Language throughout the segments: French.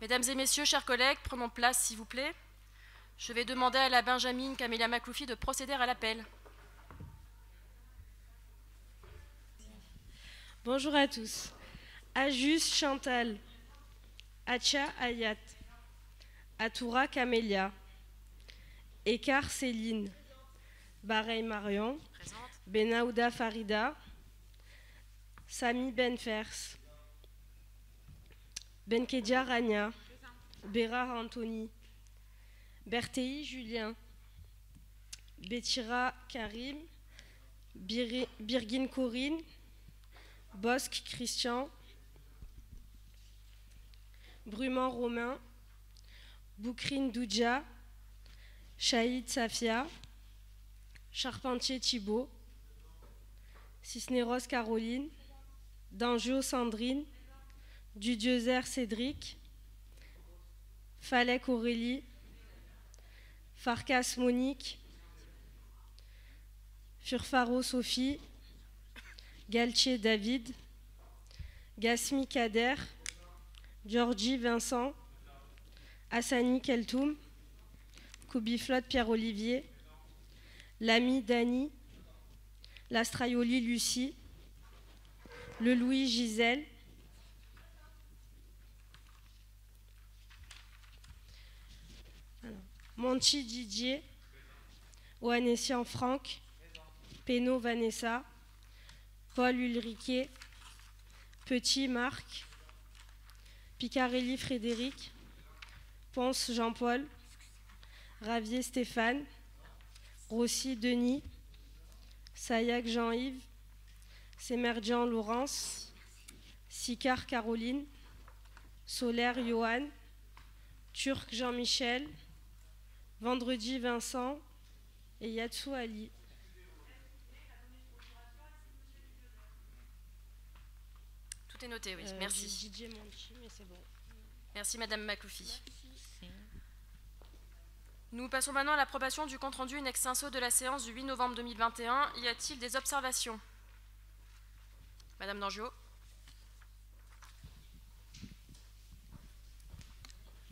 Mesdames et messieurs, chers collègues, prenons place s'il vous plaît. Je vais demander à la Benjamine Camélia Makloufi de procéder à l'appel. Bonjour à tous. Ajus Chantal, Acha Ayat, Atoura Camélia, Ekar Céline, Barey Marion, Présente. Benaouda Farida, Sami Benfers, Benkedia Rania, Bérar Anthony, Berthéi Julien, Betira Karim, Birgin Corinne, Bosque Christian, Brumant Romain, Boukrine Doudja, Chaïd Safia, Charpentier Thibault, Cisneros Caroline, Danjo Sandrine, Dudiezer Cédric, Falek Aurélie, Farkas Monique, Furfaro Sophie, Galtier David, Gasmi Kader, Georgie Vincent, Hassani Keltoum, Koubiflot Pierre-Olivier, Lamy Dany, Lastraioli Lucie, Le Louis Gisèle, Monchi Didier, Oanessian Franck, Pénaud Vanessa, Paul Ulriquet, Petit Marc, Picarelli Frédéric, Ponce Jean-Paul, Ravier Stéphane, Rossi Denis, Sayac Jean-Yves, Semerjian Laurence, Sicard Caroline, Solaire Johan, Turc Jean-Michel, Vendredi Vincent et Yatsou Ali. Tout est noté, oui. Merci. Didier Monchi, mais c'est bon. Merci Madame Makloufi. Nous passons maintenant à l'approbation du compte-rendu in extenso de la séance du 8 novembre 2021. Y a-t-il des observations? Madame Dangiot.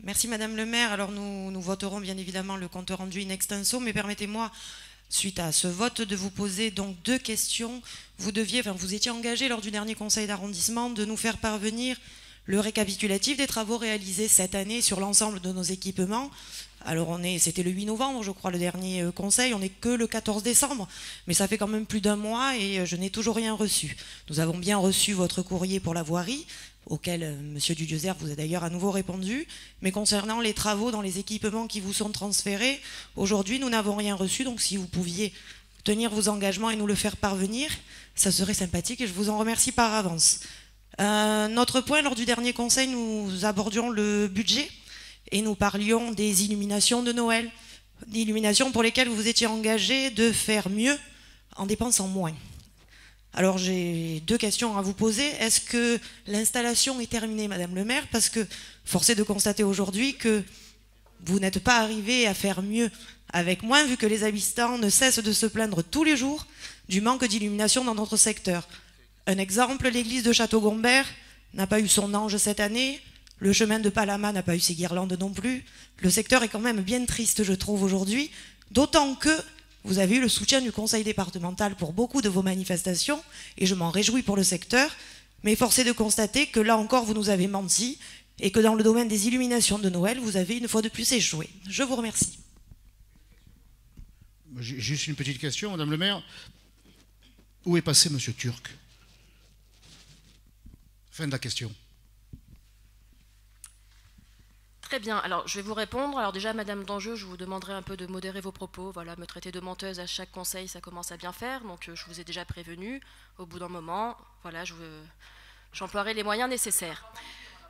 Merci Madame le maire. Alors nous voterons bien évidemment le compte rendu in extenso, mais permettez-moi, suite à ce vote, de vous poser donc deux questions. Vous étiez engagé lors du dernier conseil d'arrondissement de nous faire parvenir le récapitulatif des travaux réalisés cette année sur l'ensemble de nos équipements. Alors c'était le 8 novembre, je crois, le dernier conseil, on n'est que le 14 décembre, mais ça fait quand même plus d'un mois et je n'ai toujours rien reçu. Nous avons bien reçu votre courrier pour la voirie, auquel M. Dudiezer vous a d'ailleurs à nouveau répondu, mais concernant les travaux dans les équipements qui vous sont transférés, aujourd'hui nous n'avons rien reçu, donc si vous pouviez tenir vos engagements et nous le faire parvenir, ça serait sympathique et je vous en remercie par avance. Notre point, lors du dernier conseil, nous abordions le budget et nous parlions des illuminations de Noël, d'illuminations pour lesquelles vous vous étiez engagé de faire mieux en dépensant moins. Alors j'ai deux questions à vous poser. Est-ce que l'installation est terminée, Madame le maire? Parce que force est de constater aujourd'hui que vous n'êtes pas arrivé à faire mieux avec moins, vu que les habitants ne cessent de se plaindre tous les jours du manque d'illumination dans notre secteur. Un exemple, l'église de Château-Gombert n'a pas eu son ange cette année, le chemin de Palama n'a pas eu ses guirlandes non plus. Le secteur est quand même bien triste, je trouve, aujourd'hui, d'autant que vous avez eu le soutien du conseil départemental pour beaucoup de vos manifestations, et je m'en réjouis pour le secteur, mais force est de constater que là encore vous nous avez menti, et que dans le domaine des illuminations de Noël, vous avez une fois de plus échoué. Je vous remercie. Juste une petite question, Madame le maire. Où est passé Monsieur Turc? Fin de la question. Très bien, alors je vais vous répondre. Alors déjà, Madame Dangiot, je vous demanderai un peu de modérer vos propos. Voilà, me traiter de menteuse à chaque conseil, ça commence à bien faire. Donc je vous ai déjà prévenu. Au bout d'un moment, voilà, j'emploierai les moyens nécessaires.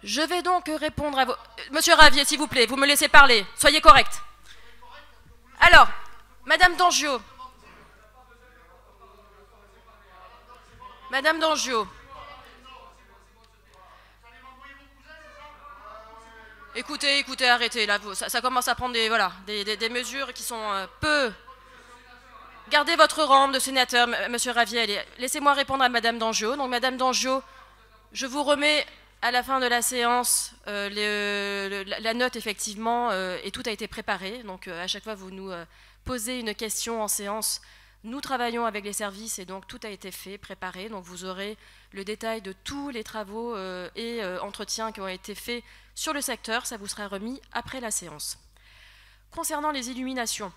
Je vais donc répondre à vos... Monsieur Ravier, s'il vous plaît, vous me laissez parler. Soyez correct. Alors, Madame Dangiot. Madame Dangiot. Écoutez, arrêtez, là, ça commence à prendre des mesures qui sont peu... Gardez votre rang de sénateur, Monsieur Ravier. Laissez-moi répondre à Madame Dangiot. Donc, Madame Dangiot, je vous remets à la fin de la séance, la note, effectivement, et tout a été préparé. Donc, à chaque fois, vous nous posez une question en séance. Nous travaillons avec les services et donc tout a été fait, préparé. Donc, vous aurez le détail de tous les travaux et entretiens qui ont été faits sur le secteur. Ça vous sera remis après la séance. Concernant les illuminations,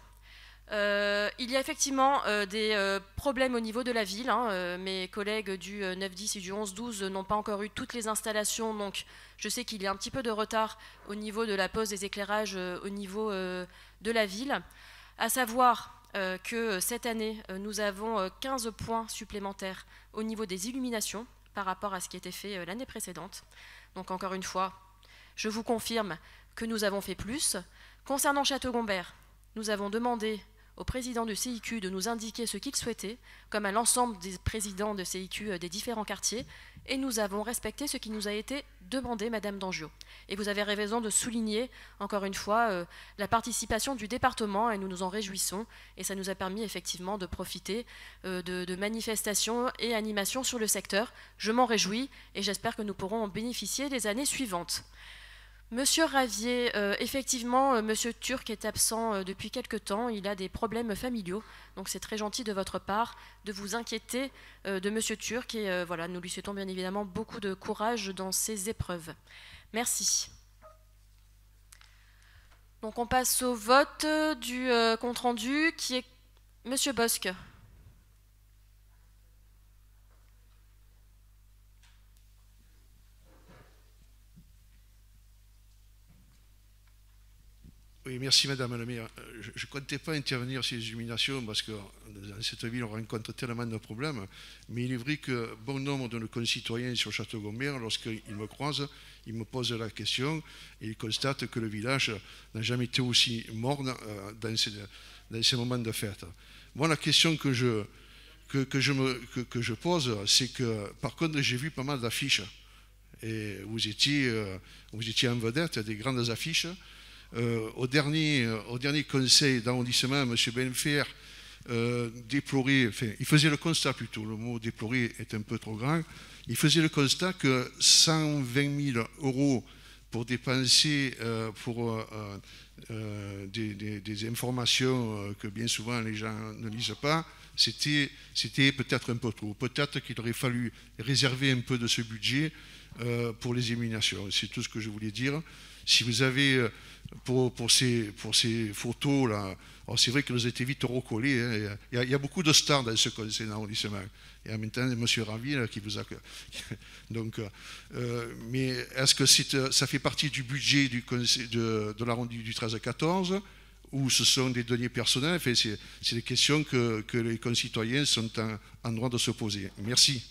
il y a effectivement des problèmes au niveau de la ville. Mes collègues du 9-10 et du 11-12 n'ont pas encore eu toutes les installations, donc je sais qu'il y a un petit peu de retard au niveau de la pose des éclairages au niveau de la ville. À savoir que cette année, nous avons 15 points supplémentaires au niveau des illuminations par rapport à ce qui était fait l'année précédente. Donc encore une fois, je vous confirme que nous avons fait plus. Concernant Château-Gombert, nous avons demandé au président de CIQ de nous indiquer ce qu'il souhaitait, comme à l'ensemble des présidents de CIQ des différents quartiers, et nous avons respecté ce qui nous a été demandé, Madame Dangiot. Et vous avez raison de souligner, encore une fois, la participation du département, et nous nous en réjouissons, et ça nous a permis effectivement de profiter de manifestations et animations sur le secteur. Je m'en réjouis, et j'espère que nous pourrons en bénéficier les années suivantes. Monsieur Ravier, effectivement, Monsieur Turc est absent depuis quelque temps, il a des problèmes familiaux, donc c'est très gentil de votre part de vous inquiéter de Monsieur Turc, et voilà, nous lui souhaitons bien évidemment beaucoup de courage dans ses épreuves. Merci. Donc on passe au vote du compte-rendu, qui est Monsieur Bosc. Oui, merci Madame la maire. Je ne comptais pas intervenir sur les illuminations parce que dans cette ville, on rencontre tellement de problèmes. Mais il est vrai que bon nombre de nos concitoyens sur Château-Gombert, lorsqu'ils me croisent, ils me posent la question et ils constatent que le village n'a jamais été aussi morne dans ces moments de fête. Moi, la question que je pose, c'est que par contre, j'ai vu pas mal d'affiches. Et vous étiez en vedette, des grandes affiches. Au dernier conseil d'arrondissement, M. Benfer déplorait, enfin, il faisait le constat plutôt, le mot déplorer est un peu trop grand, il faisait le constat que 120 000 € pour dépenser pour des informations que bien souvent les gens ne lisent pas, c'était peut-être un peu trop. Peut-être qu'il aurait fallu réserver un peu de ce budget pour les illuminations. C'est tout ce que je voulais dire. Si vous avez, pour ces photos-là, c'est vrai que nous étions vite recollés. Hein, il y a beaucoup de stars dans ce conseil d'arrondissement. Et en même temps, M. Ravi là, qui vous a... Donc, mais est-ce que ça fait partie du budget du conseil de l'arrondi du 13-14 ou ce sont des deniers personnels? Enfin, c'est des questions que les concitoyens sont en droit de se poser. Merci.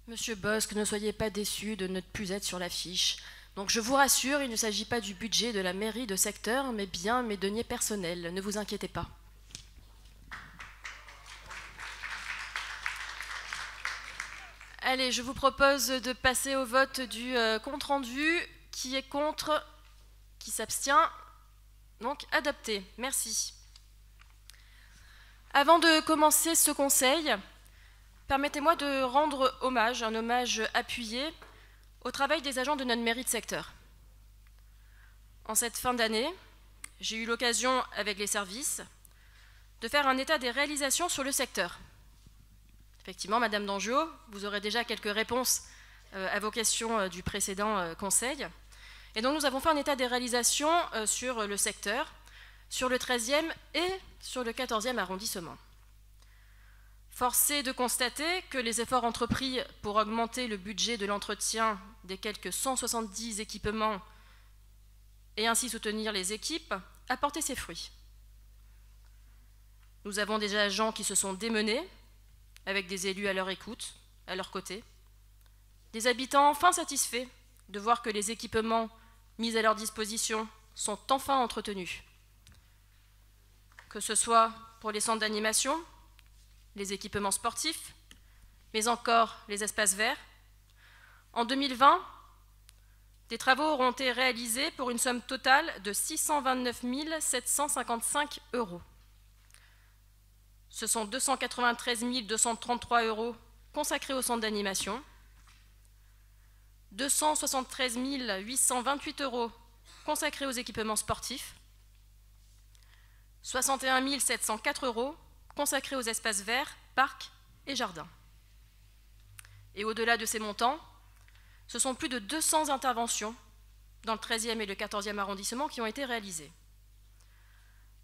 Monsieur Bosc, ne soyez pas déçu de ne plus être sur l'affiche. Donc je vous rassure, il ne s'agit pas du budget de la mairie de secteur, mais bien mes deniers personnels. Ne vous inquiétez pas. Allez, je vous propose de passer au vote du compte-rendu. Qui est contre? Qui s'abstient? Donc adopté. Merci. Avant de commencer ce conseil, permettez-moi de rendre hommage, un hommage appuyé, au travail des agents de notre mairie de secteur. En cette fin d'année, j'ai eu l'occasion, avec les services, de faire un état des réalisations sur le secteur. Effectivement, Madame Dangiot, vous aurez déjà quelques réponses à vos questions du précédent conseil. Et donc nous avons fait un état des réalisations sur le secteur, sur le 13e et sur le 14e arrondissement. Force est de constater que les efforts entrepris pour augmenter le budget de l'entretien des quelques 170 équipements et ainsi soutenir les équipes a porté ses fruits. Nous avons des agents qui se sont démenés, avec des élus à leur écoute, à leur côté, des habitants enfin satisfaits de voir que les équipements mis à leur disposition sont enfin entretenus. Que ce soit pour les centres d'animation, les équipements sportifs, mais encore les espaces verts. En 2020, des travaux auront été réalisés pour une somme totale de 629 755 €. Ce sont 293 233 € consacrés au centre d'animation, 273 828 € consacrés aux équipements sportifs, 61 704 € consacrés aux espaces verts, parcs et jardins. Et au-delà de ces montants, ce sont plus de 200 interventions dans le 13e et le 14e arrondissement qui ont été réalisées.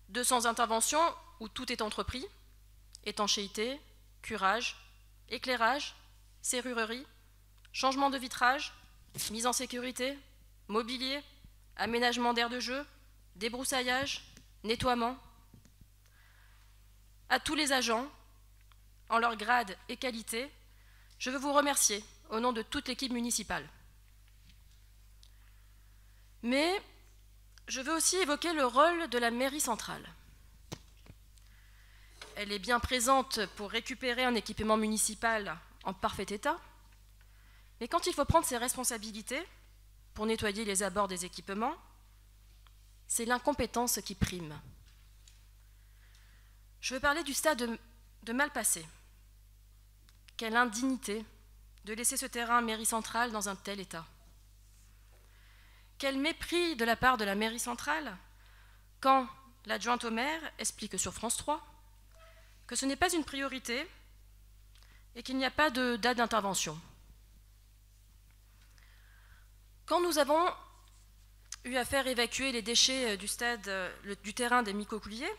200 interventions où tout est entrepris: étanchéité, curage, éclairage, serrurerie, changement de vitrage, mise en sécurité, mobilier, aménagement d'aires de jeu, débroussaillage, nettoiement. À tous les agents, en leur grade et qualité, je veux vous remercier au nom de toute l'équipe municipale. Mais je veux aussi évoquer le rôle de la mairie centrale. Elle est bien présente pour récupérer un équipement municipal en parfait état, mais quand il faut prendre ses responsabilités pour nettoyer les abords des équipements, c'est l'incompétence qui prime. Je veux parler du stade de Malpassé. Quelle indignité de laisser ce terrain mairie centrale dans un tel état. Quel mépris de la part de la mairie centrale quand l'adjointe au maire explique sur France 3 que ce n'est pas une priorité et qu'il n'y a pas de date d'intervention. Quand nous avons eu à faire évacuer les déchets du terrain des Micocouliers,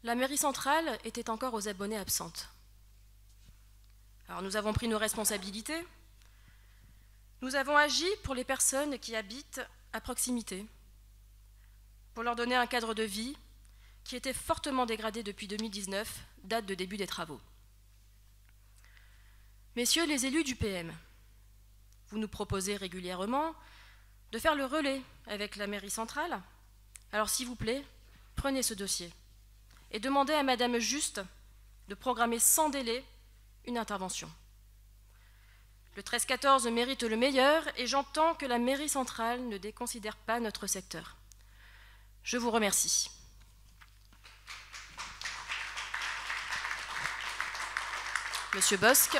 la mairie centrale était encore aux abonnés absentes. Alors nous avons pris nos responsabilités. Nous avons agi pour les personnes qui habitent à proximité, pour leur donner un cadre de vie qui était fortement dégradé depuis 2019, date de début des travaux. Messieurs les élus du PM, vous nous proposez régulièrement de faire le relais avec la mairie centrale. Alors s'il vous plaît, prenez ce dossier et demandez à Madame Juste de programmer sans délai une intervention. Le 13-14 mérite le meilleur et j'entends que la mairie centrale ne déconsidère pas notre secteur. Je vous remercie. Monsieur Bosc.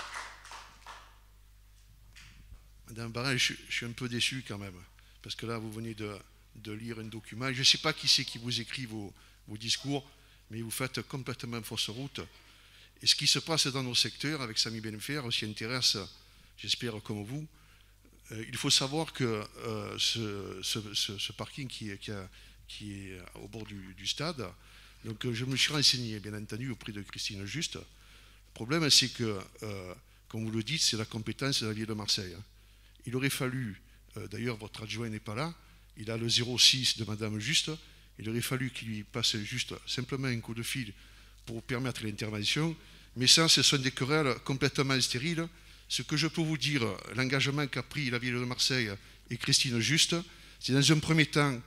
Madame Barret, je suis un peu déçu quand même, parce que là, vous venez de lire un document. Je ne sais pas qui c'est qui vous écrit vos discours, mais vous faites complètement fausse route. Et ce qui se passe dans nos secteurs, avec Samy Benfer, s'y intéresse, j'espère comme vous. Il faut savoir que ce parking qui est au bord du stade, donc je me suis renseigné, bien entendu, auprès de Christine Juste. Le problème, c'est que, comme vous le dites, c'est la compétence de la ville de Marseille. Il aurait fallu, d'ailleurs votre adjoint n'est pas là, il a le 06 de Madame Juste, il aurait fallu qu'il lui passe juste simplement un coup de fil pour permettre l'intervention, mais ça, ce sont des querelles complètement stériles. Ce que je peux vous dire, l'engagement qu'a pris la ville de Marseille et Christine Juste, c'est dans un premier temps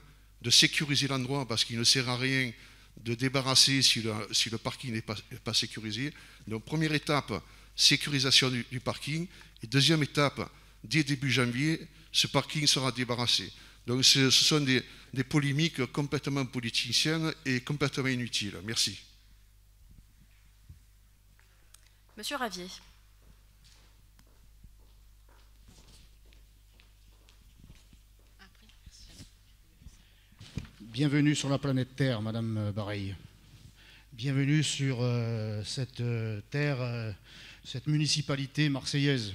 de sécuriser l'endroit, parce qu'il ne sert à rien de débarrasser si le parking n'est pas sécurisé. Donc première étape, sécurisation du parking, et deuxième étape, dès début janvier, ce parking sera débarrassé. Donc ce sont des polémiques complètement politiciennes et complètement inutiles. Merci. Monsieur Ravier. Bienvenue sur la planète Terre, Madame Bareil. Bienvenue sur cette terre, cette municipalité marseillaise.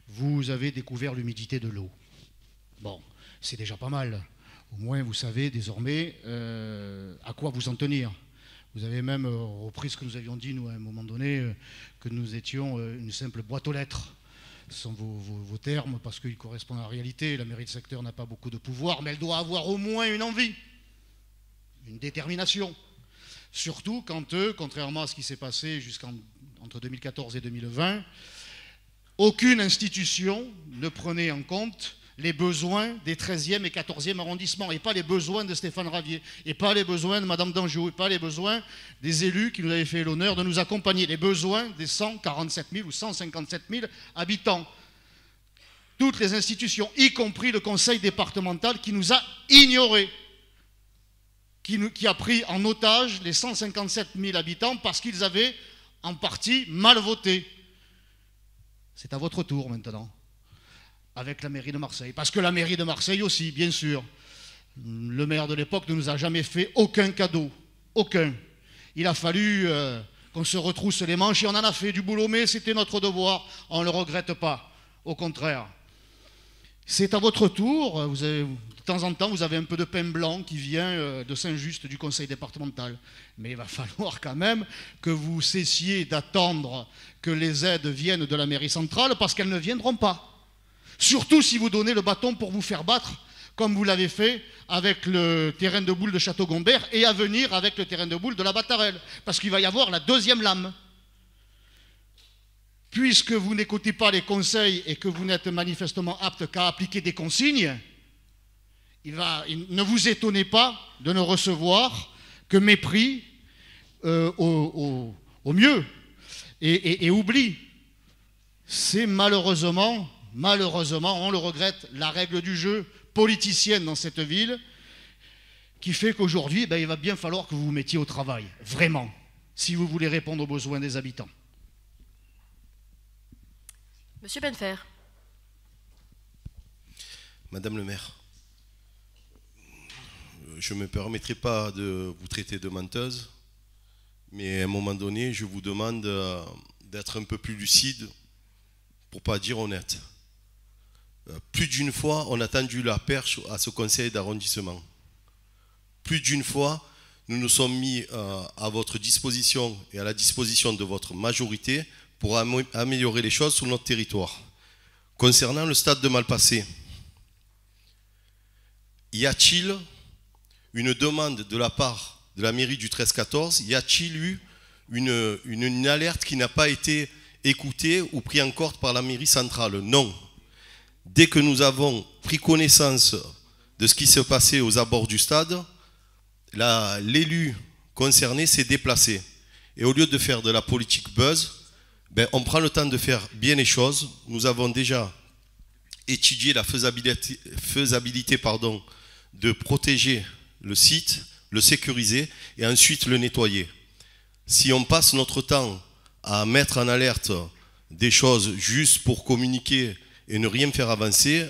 Vous avez découvert l'humidité de l'eau. Bon, c'est déjà pas mal. Au moins, vous savez désormais à quoi vous en tenir. Vous avez même repris ce que nous avions dit, nous, à un moment donné, que nous étions une simple boîte aux lettres. Ce sont vos termes, parce qu'ils correspondent à la réalité. La mairie de secteur n'a pas beaucoup de pouvoir, mais elle doit avoir au moins une envie, une détermination. Surtout quand, contrairement à ce qui s'est passé entre 2014 et 2020, aucune institution ne prenait en compte les besoins des 13e et 14e arrondissements, et pas les besoins de Stéphane Ravier, et pas les besoins de Madame Danjou, et pas les besoins des élus qui nous avaient fait l'honneur de nous accompagner, les besoins des 147 000 ou 157 000 habitants. Toutes les institutions, y compris le conseil départemental qui nous a ignorés, qui a pris en otage les 157 000 habitants parce qu'ils avaient en partie mal voté. C'est à votre tour maintenant. avec la mairie de Marseille. Parce que la mairie de Marseille aussi, bien sûr. Le maire de l'époque ne nous a jamais fait aucun cadeau. Aucun. Il a fallu qu'on se retrousse les manches et on en a fait du boulot, mais c'était notre devoir. On ne le regrette pas. Au contraire. C'est à votre tour. De temps en temps, vous avez un peu de pain blanc qui vient de Saint-Just du conseil départemental. Mais il va falloir quand même que vous cessiez d'attendre que les aides viennent de la mairie centrale parce qu'elles ne viendront pas. Surtout si vous donnez le bâton pour vous faire battre, comme vous l'avez fait avec le terrain de boules de Château-Gombert et à venir avec le terrain de boules de la Battarelle. Parce qu'il va y avoir la deuxième lame. Puisque vous n'écoutez pas les conseils et que vous n'êtes manifestement apte qu'à appliquer des consignes, ne vous étonnez pas de ne recevoir que mépris au mieux et oubli. C'est malheureusement, on le regrette, la règle du jeu politicienne dans cette ville qui fait qu'aujourd'hui, il va bien falloir que vous vous mettiez au travail, vraiment, si vous voulez répondre aux besoins des habitants. Monsieur Benfer. Madame le maire, je ne me permettrai pas de vous traiter de menteuse, mais à un moment donné, je vous demande d'être un peu plus lucide, pour ne pas dire honnête. Plus d'une fois, on a tendu la perche à ce conseil d'arrondissement. Plus d'une fois, nous nous sommes mis à votre disposition et à la disposition de votre majorité pour améliorer les choses sur notre territoire. Concernant le stade de Malpasset, y a-t-il une demande de la part de la mairie du 13-14 ? Y a-t-il eu une alerte qui n'a pas été écoutée ou prise en compte par la mairie centrale ? Non. Dès que nous avons pris connaissance de ce qui se passait aux abords du stade, l'élu concerné s'est déplacé. Et au lieu de faire de la politique buzz, on prend le temps de faire bien les choses. Nous avons déjà étudié la faisabilité de protéger le site, le sécuriser et ensuite le nettoyer. Si on passe notre temps à mettre en alerte des choses juste pour communiquer et ne rien faire avancer,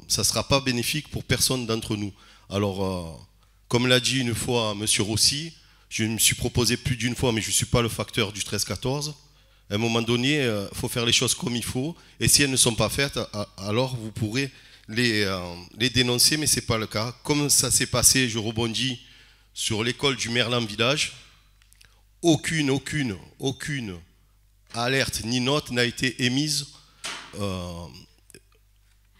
ça ne sera pas bénéfique pour personne d'entre nous. Alors, comme l'a dit une fois M. Rossi, je me suis proposé plus d'une fois, mais je ne suis pas le facteur du 13-14. À un moment donné, il faut faire les choses comme il faut. Et si elles ne sont pas faites, alors vous pourrez les dénoncer, mais ce n'est pas le cas. Comme ça s'est passé, je rebondis sur l'école du Merlan Village. Aucune alerte ni note n'a été émise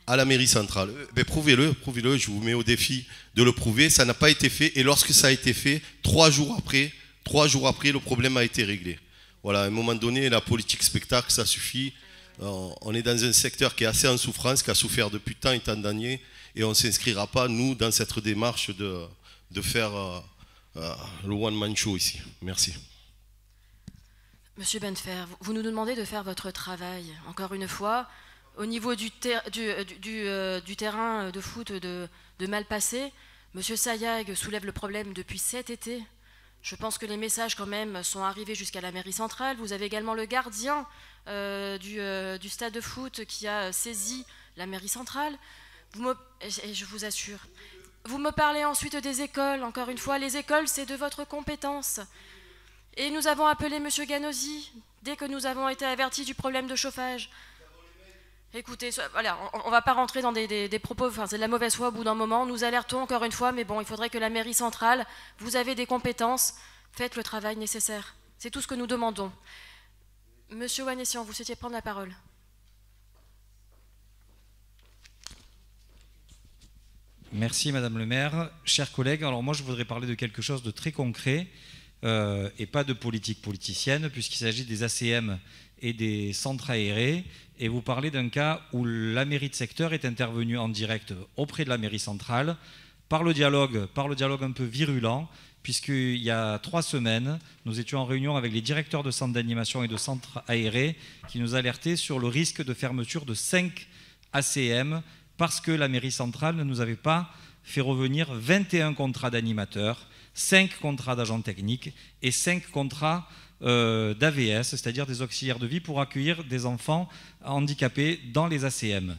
à la mairie centrale. Prouvez-le, je vous mets au défi de le prouver. Ça n'a pas été fait. Et lorsque ça a été fait, 3 jours après, le problème a été réglé. Voilà, à un moment donné, la politique spectacle, ça suffit. On est dans un secteur qui est assez en souffrance, qui a souffert depuis tant et tant d'années, et on ne s'inscrira pas, nous, dans cette démarche de faire le one-man show ici. Merci. Monsieur Benfer, vous nous demandez de faire votre travail. Encore une fois, au niveau du terrain de foot de Malpasset, Monsieur Sayag soulève le problème depuis cet été. Je pense que les messages quand même sont arrivés jusqu'à la mairie centrale. Vous avez également le gardien du stade de foot qui a saisi la mairie centrale. Et je vous assure, vous me parlez ensuite des écoles. Encore une fois, les écoles, c'est de votre compétence. Et nous avons appelé M. Ganosi dès que nous avons été avertis du problème de chauffage. Écoutez, voilà, on ne va pas rentrer dans des propos, enfin, c'est de la mauvaise foi au bout d'un moment. Nous alertons encore une fois, mais bon, il faudrait que la mairie centrale, vous avez des compétences, faites le travail nécessaire. C'est tout ce que nous demandons. Monsieur Wanessian, vous souhaitiez prendre la parole. Merci Madame le maire. Chers collègues, alors moi je voudrais parler de quelque chose de très concret et pas de politique politicienne, puisqu'il s'agit des ACM et des centres aérés, et vous parlez d'un cas où la mairie de secteur est intervenue en direct auprès de la mairie centrale par le dialogue un peu virulent, puisqu'il y a 3 semaines, nous étions en réunion avec les directeurs de centres d'animation et de centres aérés qui nous alertaient sur le risque de fermeture de 5 ACM parce que la mairie centrale ne nous avait pas fait revenir 21 contrats d'animateurs, 5 contrats d'agents techniques et 5 contrats d'AVS, c'est-à-dire des auxiliaires de vie pour accueillir des enfants handicapés dans les ACM.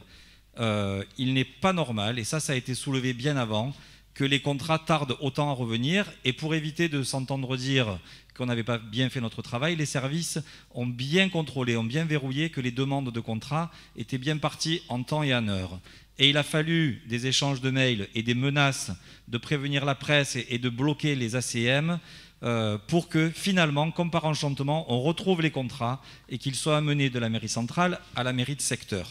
il n'est pas normal, et ça a été soulevé bien avant, que les contrats tardent autant à revenir. Et pour éviter de s'entendre dire qu'on n'avait pas bien fait notre travail, les services ont bien contrôlé, ont bien verrouillé que les demandes de contrats étaient bien parties en temps et en heure. Et il a fallu des échanges de mails et des menaces de prévenir la presse et de bloquer les ACM pour que finalement, comme par enchantement, on retrouve les contrats et qu'ils soient amenés de la mairie centrale à la mairie de secteur.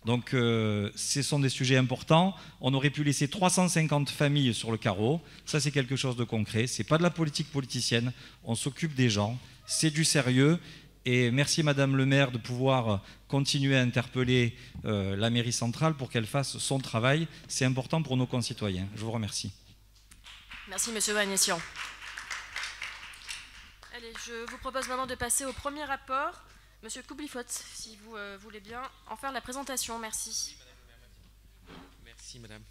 Donc ce sont des sujets importants. On aurait pu laisser 350 familles sur le carreau. Ça, c'est quelque chose de concret. Ce n'est pas de la politique politicienne. On s'occupe des gens. C'est du sérieux. Et merci Madame le maire de pouvoir continuer à interpeller la mairie centrale pour qu'elle fasse son travail. C'est important pour nos concitoyens. Je vous remercie. Merci Monsieur Vanessian. Allez, je vous propose maintenant de passer au premier rapport. Monsieur Coublifotte, si vous voulez bien en faire la présentation, merci. Merci Madame.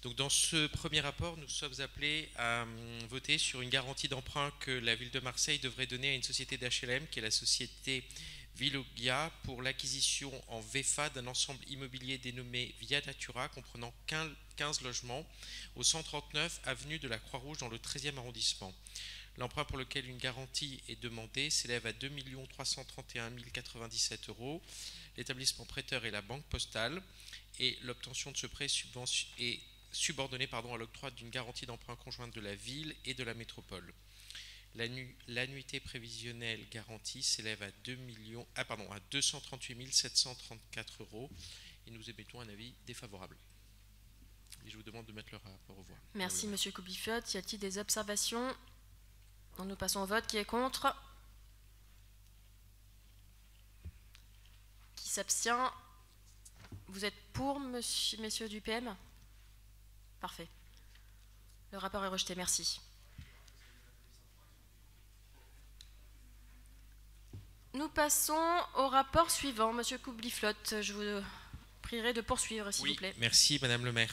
Donc dans ce premier rapport, nous sommes appelés à voter sur une garantie d'emprunt que la ville de Marseille devrait donner à une société d'HLM, qui est la société Villogia, pour l'acquisition en VFA d'un ensemble immobilier dénommé Via Natura, comprenant 15 logements au 139 avenue de la Croix-Rouge dans le 13e arrondissement. L'emprunt pour lequel une garantie est demandée s'élève à 2 331 097 €. L'établissement prêteur est la Banque Postale et l'obtention de ce prêt est subordonnée à l'octroi d'une garantie d'emprunt conjointe de la ville et de la métropole. L'annuité prévisionnelle garantie s'élève à 238 734 € et nous émettons un avis défavorable. Et je vous demande de mettre le rapport aux voix. Merci Monsieur Coublifotte. Y a-t-il des observations ? Donc nous passons au vote. Qui est contre? Qui s'abstient? Vous êtes pour, messieurs du PM? Parfait. Le rapport est rejeté. Merci. Nous passons au rapport suivant. Monsieur Coublifotte, je vous prierai de poursuivre, s'il vous plaît. Merci, Madame le maire.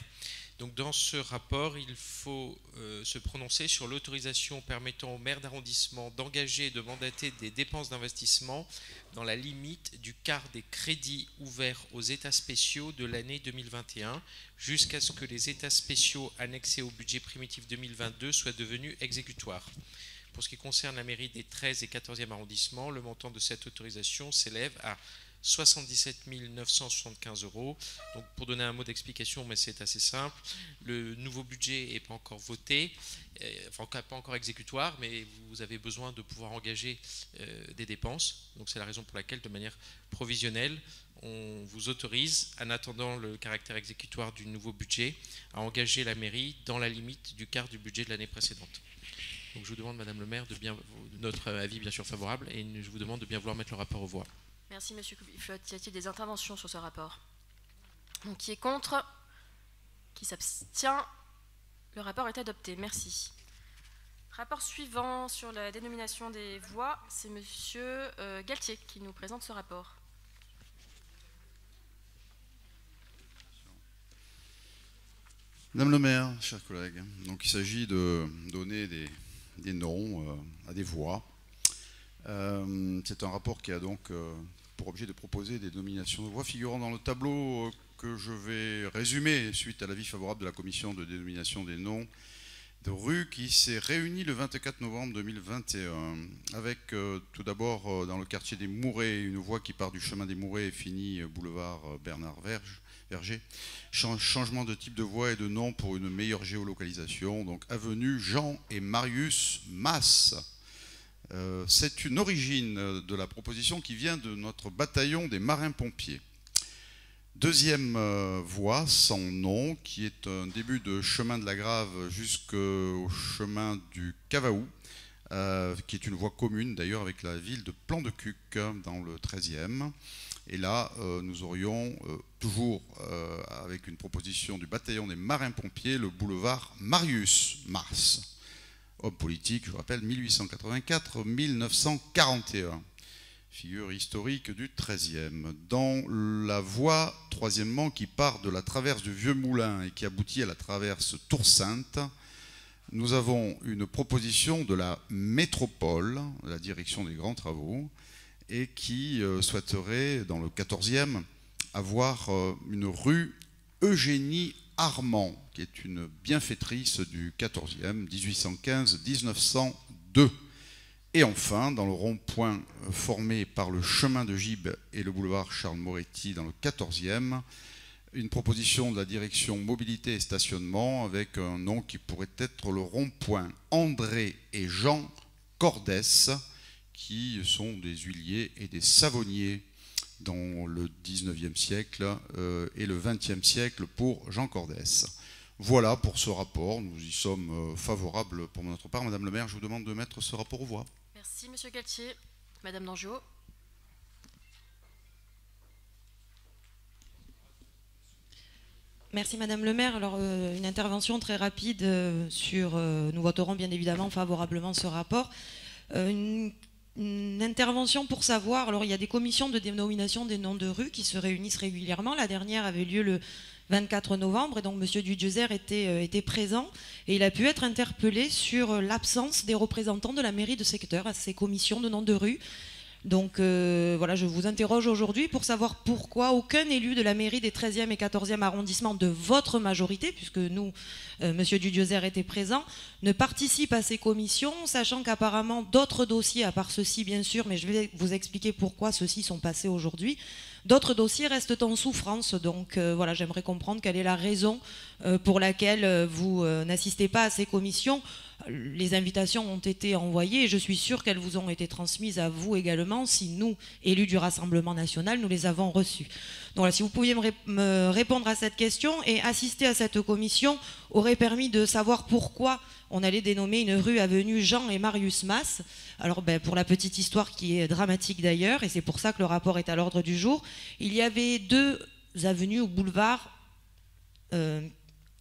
Donc, dans ce rapport, il faut se prononcer sur l'autorisation permettant au maire d'arrondissement d'engager et de mandater des dépenses d'investissement dans la limite du quart des crédits ouverts aux états spéciaux de l'année 2021 jusqu'à ce que les états spéciaux annexés au budget primitif 2022 soient devenus exécutoires. Pour ce qui concerne la mairie des 13 et 14e arrondissements, le montant de cette autorisation s'élève à 77 975 €. Donc pour donner un mot d'explication, mais c'est assez simple, le nouveau budget n'est pas encore voté, enfin pas encore exécutoire, mais vous avez besoin de pouvoir engager des dépenses. Donc c'est la raison pour laquelle, de manière provisionnelle, on vous autorise, en attendant le caractère exécutoire du nouveau budget, à engager la mairie dans la limite du quart du budget de l'année précédente. Donc je vous demande, Madame le maire, notre avis bien sûr favorable, et je vous demande de bien vouloir mettre le rapport aux voix. Merci Monsieur Coublifotte. Y a-t-il des interventions sur ce rapport? Donc qui est contre? Qui s'abstient? Le rapport est adopté. Merci. Rapport suivant sur la dénomination des voies, c'est Monsieur Galtier qui nous présente ce rapport. Madame le maire, chers collègues, donc il s'agit de donner des noms à des voies. C'est un rapport qui a donc pour objet de proposer des nominations de voies figurant dans le tableau que je vais résumer suite à l'avis favorable de la commission de dénomination des noms de rues qui s'est réunie le 24 novembre 2021 avec tout d'abord dans le quartier des Mourets, une voie qui part du chemin des Mourets et finit boulevard Bernard Verger. Changement de type de voie et de nom pour une meilleure géolocalisation, donc avenue Jean et Marius Masse. C'est une origine de la proposition qui vient de notre bataillon des marins-pompiers. Deuxième voie sans nom, qui est un début de chemin de la Grave jusqu'au chemin du Cavaou, qui est une voie commune d'ailleurs avec la ville de Plan-de-Cuc dans le 13e. Et là, nous aurions toujours, avec une proposition du bataillon des marins-pompiers, le boulevard Marius Mars. Homme politique, je rappelle, 1884-1941. Figure historique du 13e. Dans la voie, troisièmement, qui part de la traverse du Vieux Moulin et qui aboutit à la traverse Tour-Sainte, nous avons une proposition de la métropole, de la direction des grands travaux, et qui souhaiterait, dans le 14e, avoir une rue Eugénie Armand, qui est une bienfaitrice du 14e, 1815-1902. Et enfin, dans le rond-point formé par le chemin de Gibes et le boulevard Charles-Moretti dans le 14e, une proposition de la direction mobilité et stationnement avec un nom qui pourrait être le rond-point André et Jean Cordès, qui sont des huiliers et des savonniers dans le 19e siècle et le 20e siècle pour Jean Cordès. Voilà pour ce rapport, nous y sommes favorables pour notre part. Madame le maire, je vous demande de mettre ce rapport aux voix. Merci Monsieur Galtier. Madame Dangeau. Merci Madame le maire. Alors une intervention très rapide sur, nous voterons bien évidemment favorablement ce rapport. Une intervention pour savoir, alors il y a des commissions de dénomination des noms de rues qui se réunissent régulièrement. La dernière avait lieu le 24 novembre et donc Monsieur Dudjezer était présent et il a pu être interpellé sur l'absence des représentants de la mairie de secteur à ces commissions de noms de rues. Donc voilà, je vous interroge aujourd'hui pour savoir pourquoi aucun élu de la mairie des 13e et 14e arrondissements de votre majorité, puisque nous, Monsieur Dudjezer était présent, ne participe à ces commissions, sachant qu'apparemment d'autres dossiers, à part ceux-ci bien sûr, mais je vais vous expliquer pourquoi ceux-ci sont passés aujourd'hui, d'autres dossiers restent en souffrance. Donc voilà, j'aimerais comprendre quelle est la raison pour laquelle vous n'assistez pas à ces commissions. Les invitations ont été envoyées et je suis sûre qu'elles vous ont été transmises à vous également si nous, élus du Rassemblement national, nous les avons reçues. Donc voilà, si vous pouviez me répondre à cette question et assister à cette commission aurait permis de savoir pourquoi on allait dénommer une rue avenue Jean et Marius Mas. Alors pour la petite histoire qui est dramatique d'ailleurs, et c'est pour ça que le rapport est à l'ordre du jour, il y avait 2 avenues ou boulevards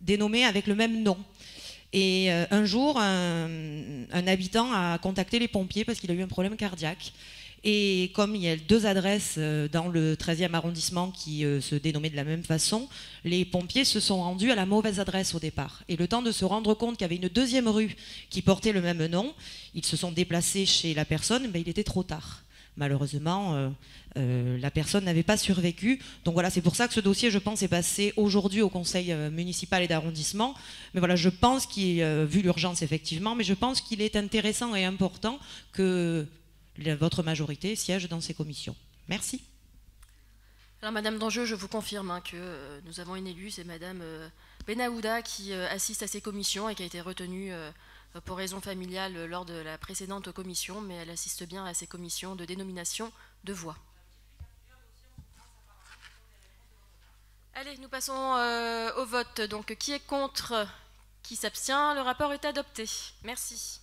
dénommés avec le même nom. Et un jour, un habitant a contacté les pompiers parce qu'il a eu un problème cardiaque. Et comme il y a 2 adresses dans le 13e arrondissement qui se dénommaient de la même façon, les pompiers se sont rendus à la mauvaise adresse au départ. Et le temps de se rendre compte qu'il y avait une 2e rue qui portait le même nom, ils se sont déplacés chez la personne, mais il était trop tard. Malheureusement, la personne n'avait pas survécu. Donc voilà, c'est pour ça que ce dossier, je pense, est passé aujourd'hui au conseil municipal et d'arrondissement. Mais voilà, je pense vu l'urgence effectivement, mais je pense qu'il est intéressant et important que votre majorité siège dans ces commissions. Merci. Alors Madame Dangeau, je vous confirme que nous avons une élue, c'est Madame Benahouda qui assiste à ces commissions et qui a été retenue pour raison familiale lors de la précédente commission, mais elle assiste bien à ces commissions de dénomination de voix. Allez, nous passons au vote. Donc, qui est contre? Qui s'abstient? Le rapport est adopté. Merci.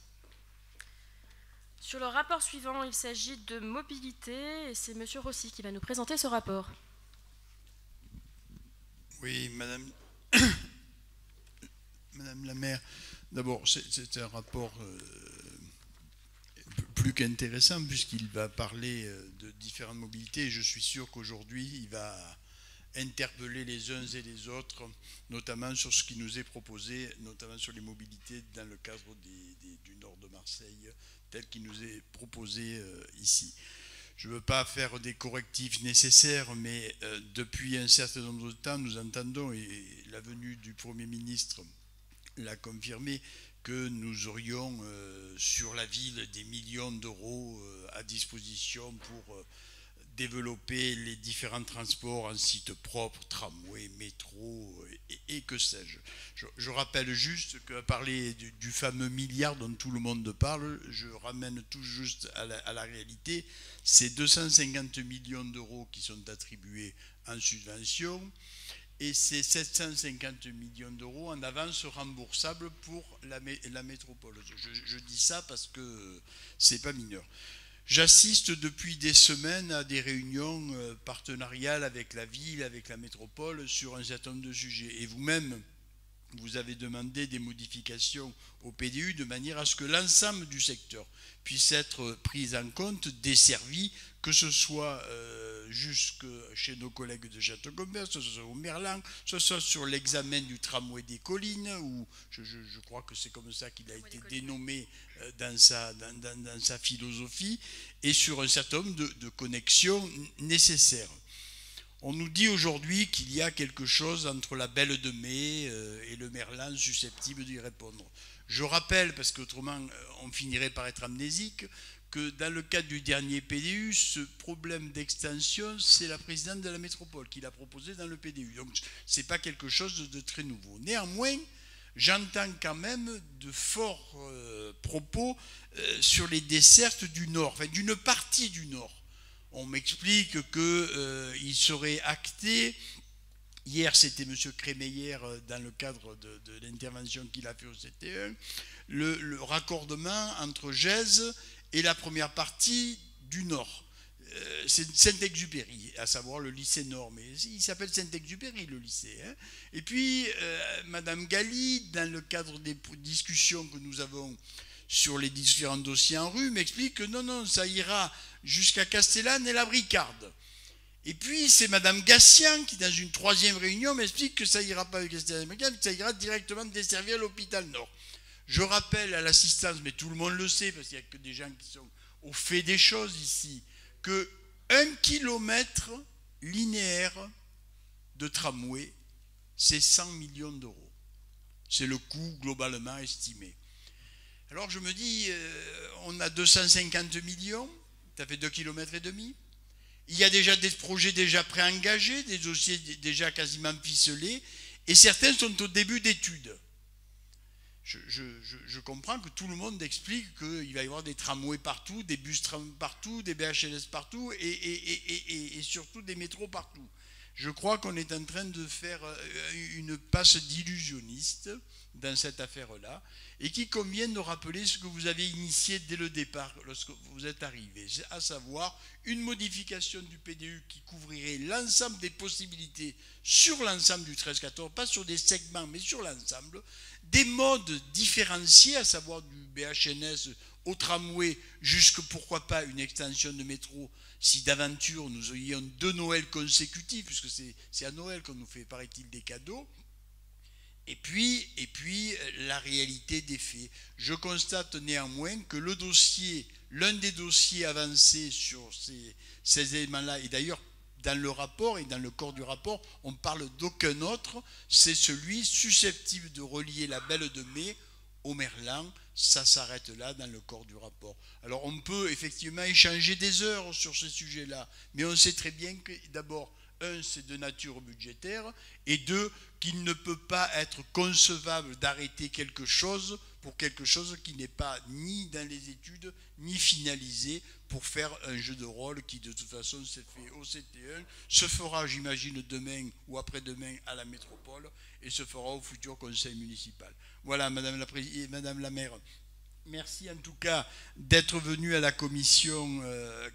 Sur le rapport suivant, il s'agit de mobilité et c'est Monsieur Rossi qui va nous présenter ce rapport. Oui, Madame la maire, d'abord, c'est un rapport plus qu'intéressant puisqu'il va parler de différentes mobilités et je suis sûr qu'aujourd'hui, il va interpeller les uns et les autres, notamment sur ce qui nous est proposé, notamment sur les mobilités dans le cadre du nord de Marseille, tel qu'il nous est proposé ici. Je ne veux pas faire des correctifs nécessaires, mais depuis un certain nombre de temps, nous entendons, et la venue du Premier ministre l'a confirmé, que nous aurions sur la ville des millions d'euros à disposition pour développer les différents transports en site propre, tramway, métro et que sais-je. Je rappelle juste qu'à parler du fameux milliard dont tout le monde parle, je ramène tout juste à la réalité, c'est 250 millions d'euros qui sont attribués en subvention et c'est 750 millions d'euros en avance remboursable pour la métropole. Je dis ça parce que c'est pas mineur. J'assiste depuis des semaines à des réunions partenariales avec la ville, avec la métropole sur un certain nombre de sujets. Et vous-même, vous avez demandé des modifications au PDU de manière à ce que l'ensemble du secteur puisse être pris en compte, desservi, que ce soit jusque chez nos collègues de Château-Gombert, que ce soit au Merlan, que ce soit sur l'examen du tramway des collines, où je crois que c'est comme ça qu'il a été dénommé dans sa philosophie, et sur un certain nombre de connexions nécessaires. On nous dit aujourd'hui qu'il y a quelque chose entre la Belle de Mai et le Merlin susceptible d'y répondre. Je rappelle, parce qu'autrement on finirait par être amnésique, que dans le cadre du dernier PDU, ce problème d'extension, c'est la présidente de la métropole qui l'a proposé dans le PDU. Donc ce n'est pas quelque chose de très nouveau. Néanmoins, j'entends quand même de forts propos sur les dessertes du Nord, enfin d'une partie du Nord. On m'explique qu'il serait acté, hier c'était M. Crémeyer dans le cadre de l'intervention qu'il a fait au CT1, le raccordement entre Gèze et la première partie du Nord. C'est Saint-Exupéry, à savoir le lycée Nord, mais il s'appelle Saint-Exupéry le lycée. Hein. Et puis, Madame Galli, dans le cadre des discussions que nous avons sur les différents dossiers en rue, m'explique que non, ça ira jusqu'à Castellane et la Bricarde. Et puis, c'est Madame Gassian qui, dans une troisième réunion, m'explique que ça ira pas avec Castellane et la Bricarde, que ça ira directement desservir l'hôpital Nord. Je rappelle à l'assistance, mais tout le monde le sait, parce qu'il n'y a que des gens qui sont au fait des choses ici, que 1 kilomètre linéaire de tramway, c'est 100 millions d'euros. C'est le coût globalement estimé. Alors je me dis, on a 250 millions, ça fait 2,5 km. Il y a déjà des projets déjà préengagés, des dossiers déjà quasiment ficelés, et certains sont au début d'études. Je comprends que tout le monde explique qu'il va y avoir des tramways partout, des bus tram partout, des BHLS partout et surtout des métros partout. Je crois qu'on est en train de faire une passe d'illusionniste dans cette affaire-là et qu'il convient de rappeler ce que vous avez initié dès le départ lorsque vous êtes arrivé, à savoir une modification du PDU qui couvrirait l'ensemble des possibilités sur l'ensemble du 13-14, pas sur des segments mais sur l'ensemble, des modes différenciés, à savoir du BHNS au tramway, jusque pourquoi pas une extension de métro, si d'aventure nous ayons 2 Noëls consécutifs, puisque c'est à Noël qu'on nous fait, paraît-il, des cadeaux, et puis la réalité des faits. Je constate néanmoins que le dossier, l'un des dossiers avancés sur ces éléments-là, et d'ailleurs dans le rapport et dans le corps du rapport, on parle d'aucun autre, c'est celui susceptible de relier la Belle de Mai au Merlin. Ça s'arrête là dans le corps du rapport. Alors on peut effectivement échanger des heures sur ce sujet-là, mais on sait très bien que d'abord, un, c'est de nature budgétaire, et deux, qu'il ne peut pas être concevable d'arrêter quelque chose pour quelque chose qui n'est pas ni dans les études, ni finalisé pour faire un jeu de rôle qui de toute façon s'est fait au CT1, se fera j'imagine demain ou après-demain à la métropole et se fera au futur conseil municipal. Voilà Madame la maire, merci en tout cas d'être venue à la commission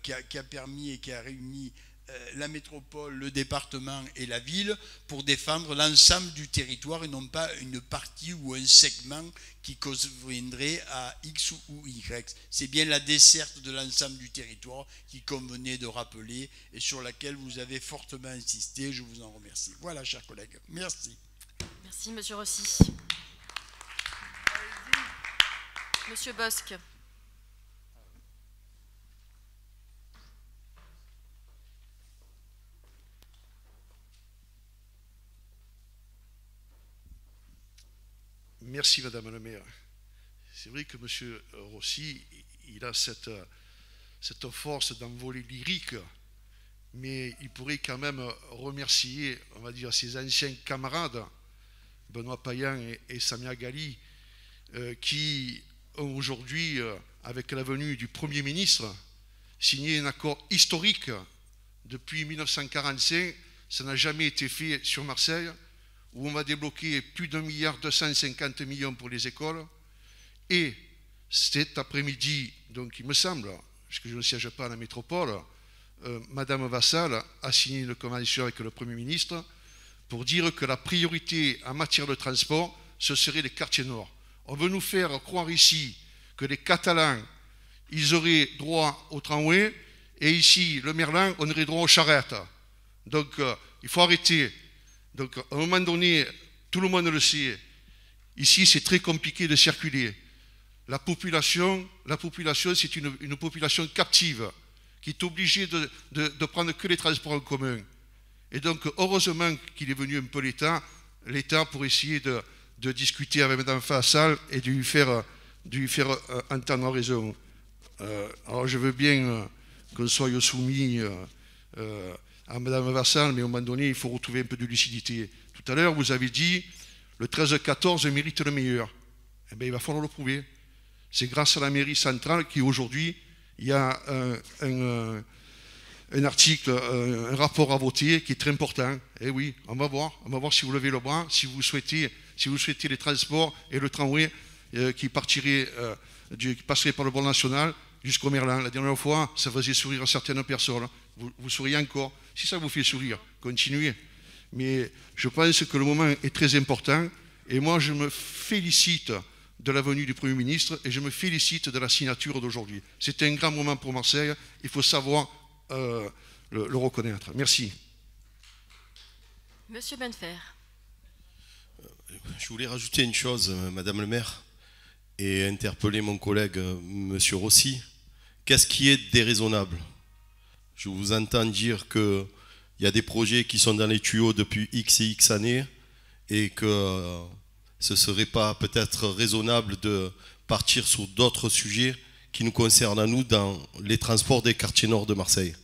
qui a permis et qui a réuni la métropole, le département et la ville pour défendre l'ensemble du territoire et non pas une partie ou un segment qui conviendrait à X ou Y. C'est bien la desserte de l'ensemble du territoire qui convenait de rappeler et sur laquelle vous avez fortement insisté. Je vous en remercie. Voilà, chers collègues. Merci. Merci, Monsieur Rossi. Monsieur Bosque. Merci Madame la maire. C'est vrai que M. Rossi, il a cette force d'envolée lyrique, mais il pourrait quand même remercier, on va dire, ses anciens camarades, Benoît Payan et Samia Ghali, qui ont aujourd'hui, avec la venue du Premier ministre, signé un accord historique. Depuis 1945, ça n'a jamais été fait sur Marseille, où on va débloquer plus d'1,250 milliard pour les écoles. Et cet après-midi, donc il me semble, parce que je ne siège pas à la métropole, Madame Vassal a signé une convention avec le Premier ministre pour dire que la priorité en matière de transport, ce serait les quartiers nord. On veut nous faire croire ici que les Catalans, ils auraient droit au tramway, et ici, le Merlin, on aurait droit aux charrettes. Donc, il faut arrêter. Donc, à un moment donné, tout le monde le sait, ici, c'est très compliqué de circuler. La population c'est une population captive qui est obligée de prendre que les transports en commun. Et donc, heureusement qu'il est venu un peu l'État pour essayer de discuter avec Mme Fassal et de lui faire entendre raison. Alors, je veux bien qu'on soit soumis à Mme Fassal, mais à un moment donné, il faut retrouver un peu de lucidité. Tout à l'heure, vous avez dit, le 13-14 mérite le meilleur. Eh bien, il va falloir le prouver. C'est grâce à la mairie centrale qu'aujourd'hui, il y a un article, un rapport à voter qui est très important. Eh oui, on va voir si vous levez le bras, si vous souhaitez les transports et le tramway qui passerait par le bord national jusqu'au Merlin. La dernière fois, ça faisait sourire certaines personnes. Vous souriez encore. Si ça vous fait sourire, continuez. Mais je pense que le moment est très important. Et moi, je me félicite de la venue du Premier ministre et je me félicite de la signature d'aujourd'hui. C'est un grand moment pour Marseille. Il faut savoir le reconnaître. Merci. Monsieur Benfer. Je voulais rajouter une chose, Madame le maire, et interpeller mon collègue, Monsieur Rossi. Qu'est-ce qui est déraisonnable? Je vous entends dire qu'il y a des projets qui sont dans les tuyaux depuis X et X années et que ce ne serait pas peut-être raisonnable de partir sur d'autres sujets qui nous concernent à nous dans les transports des quartiers nord de Marseille.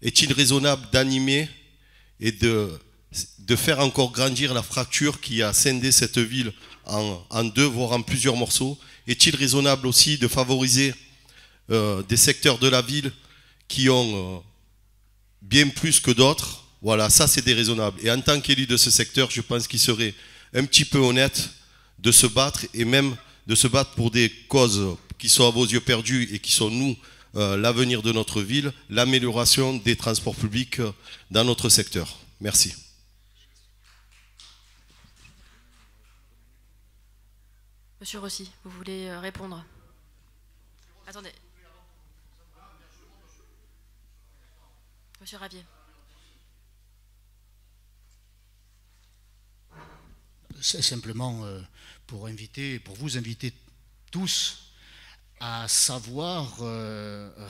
Est-il raisonnable d'animer et de faire encore grandir la fracture qui a scindé cette ville en deux, voire en plusieurs morceaux? Est-il raisonnable aussi de favoriser des secteurs de la ville qui ont bien plus que d'autres? Voilà, ça c'est déraisonnable. Et en tant qu'élu de ce secteur, je pense qu'il serait un petit peu honnête de se battre et même de se battre pour des causes qui sont à vos yeux perdues et qui sont nous, l'avenir de notre ville, l'amélioration des transports publics dans notre secteur. Merci. Monsieur Rossi, vous voulez répondre? Attendez. Monsieur Ravier. C'est simplement pour vous inviter tous à savoir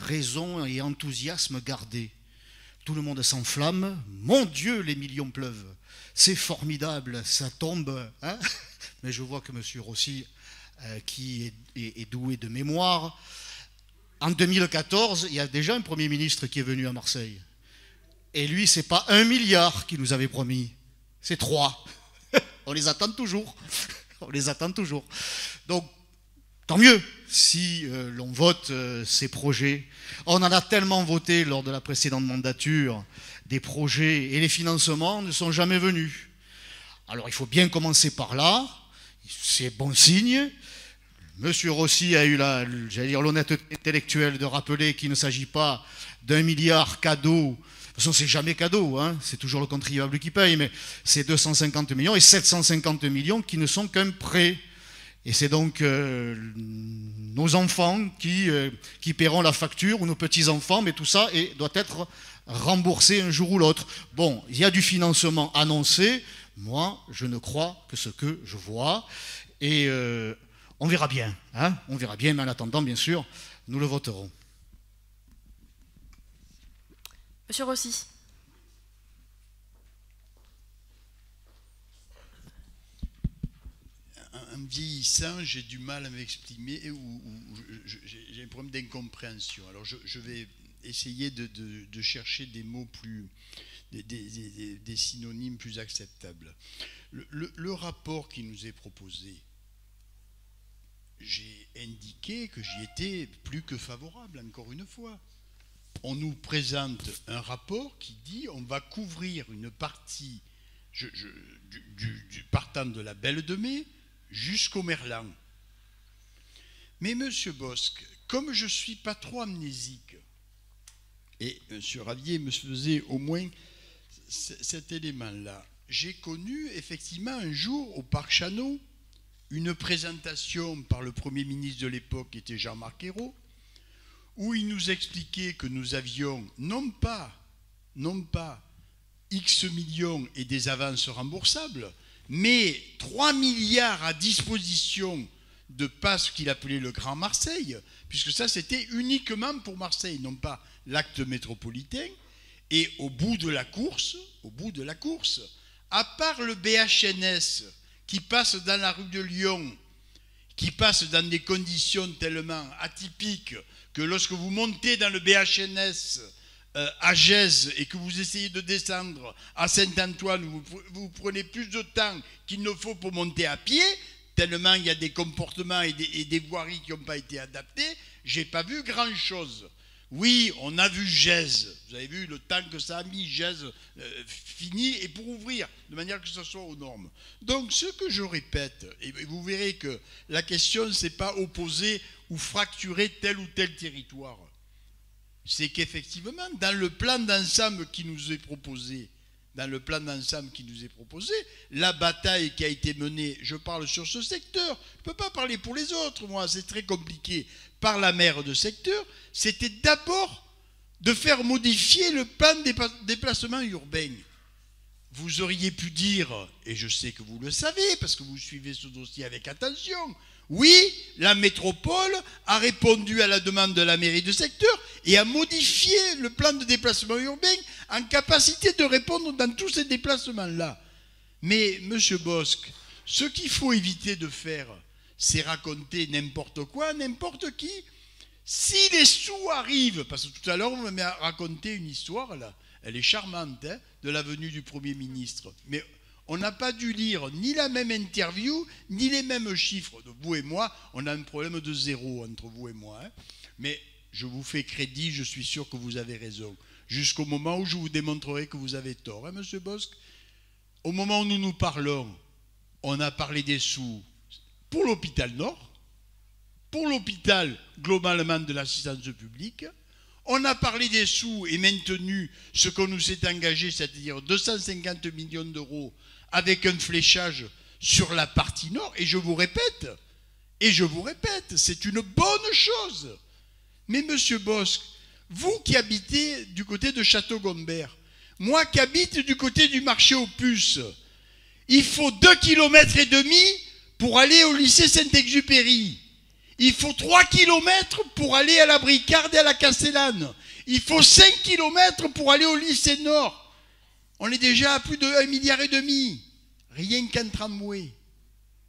raison et enthousiasme garder. Tout le monde s'enflamme. Mon Dieu, les millions pleuvent. C'est formidable, ça tombe. Hein, mais je vois que M. Rossi, qui est doué de mémoire, en 2014, il y a déjà un Premier ministre qui est venu à Marseille. Et lui, ce n'est pas 1 milliard qu'il nous avait promis, c'est 3. On les attend toujours. On les attend toujours. Donc, tant mieux si l'on vote ces projets. On en a tellement voté lors de la précédente mandature, des projets, et les financements ne sont jamais venus. Alors, il faut bien commencer par là. C'est bon signe. Monsieur Rossi a eu l'honnêteté intellectuelle de rappeler qu'il ne s'agit pas d'1 milliard cadeau. De toute façon, c'est jamais cadeau, hein, c'est toujours le contribuable qui paye, mais c'est 250 millions et 750 millions qui ne sont qu'un prêt. Et c'est donc nos enfants qui paieront la facture, ou nos petits-enfants, mais tout ça doit être remboursé un jour ou l'autre. Bon, il y a du financement annoncé, moi, je ne crois que ce que je vois, et on verra bien, hein, on verra bien, mais en attendant, bien sûr, nous le voterons. Monsieur Rossi. En vieillissant, j'ai du mal à m'exprimer ou j'ai un problème d'incompréhension. Alors je vais essayer de chercher des mots plus, des synonymes plus acceptables. Le rapport qui nous est proposé, j'ai indiqué que j'y étais plus que favorable, encore une fois. On nous présente un rapport qui dit on va couvrir une partie partant de la Belle de Mai jusqu'au Merlin. Mais M. Bosc, comme je ne suis pas trop amnésique, et M. Ravier me faisait au moins cet élément-là, j'ai connu effectivement un jour au Parc Chano une présentation par le Premier ministre de l'époque, qui était Jean-Marc Ayrault, où il nous expliquait que nous avions non pas X millions et des avances remboursables, mais 3 milliards à disposition de passes qu'il appelait le Grand Marseille, puisque ça c'était uniquement pour Marseille, non pas l'acte métropolitain, Et au bout de la course, à part le BHNS qui passe dans la rue de Lyon, qui passe dans des conditions tellement atypiques que lorsque vous montez dans le BHNS à Gèze et que vous essayez de descendre à Saint-Antoine, vous prenez plus de temps qu'il ne faut pour monter à pied, tellement il y a des comportements et des voiries qui n'ont pas été adaptés, j'ai pas vu grand-chose. Oui, on a vu Gèze, vous avez vu le temps que ça a mis, Gèze fini, et pour ouvrir, de manière que ce soit aux normes. Donc ce que je répète, et vous verrez que la question, c'est pas opposer ou fracturer tel ou tel territoire, c'est qu'effectivement, dans le plan d'ensemble qui nous est proposé, la bataille qui a été menée, je parle sur ce secteur, je ne peux pas parler pour les autres, moi, c'est très compliqué, par la maire de secteur, c'était d'abord de faire modifier le plan des déplacements urbains. Vous auriez pu dire, et je sais que vous le savez, parce que vous suivez ce dossier avec attention, oui, la métropole a répondu à la demande de la mairie de secteur et a modifié le plan de déplacement urbain en capacité de répondre dans tous ces déplacements-là. Mais, monsieur Bosc, ce qu'il faut éviter de faire, c'est raconter n'importe quoi, n'importe qui. Si les sous arrivent, parce que tout à l'heure, vous m'avez raconté une histoire, là, elle est charmante, hein, de la venue du Premier ministre. Mais on n'a pas dû lire ni la même interview, ni les mêmes chiffres. De vous et moi, on a un problème de zéro entre vous et moi. Hein. Mais je vous fais crédit, je suis sûr que vous avez raison. Jusqu'au moment où je vous démontrerai que vous avez tort, hein, monsieur Bosc. Au moment où nous nous parlons, on a parlé des sous pour l'hôpital Nord, pour l'hôpital globalement de l'assistance publique. On a parlé des sous et maintenu ce qu'on nous s'est engagé, c'est-à-dire 250 millions d'euros avec un fléchage sur la partie nord. Et je vous répète, c'est une bonne chose. Mais monsieur Bosc, vous qui habitez du côté de Château-Gombert, moi qui habite du côté du marché aux puces, il faut 2,5 km pour aller au lycée Saint-Exupéry. Il faut 3 km pour aller à la Bricarde et à la Castellane. Il faut 5 km pour aller au lycée Nord. On est déjà à plus de 1,5 milliard. Rien qu'un tramway.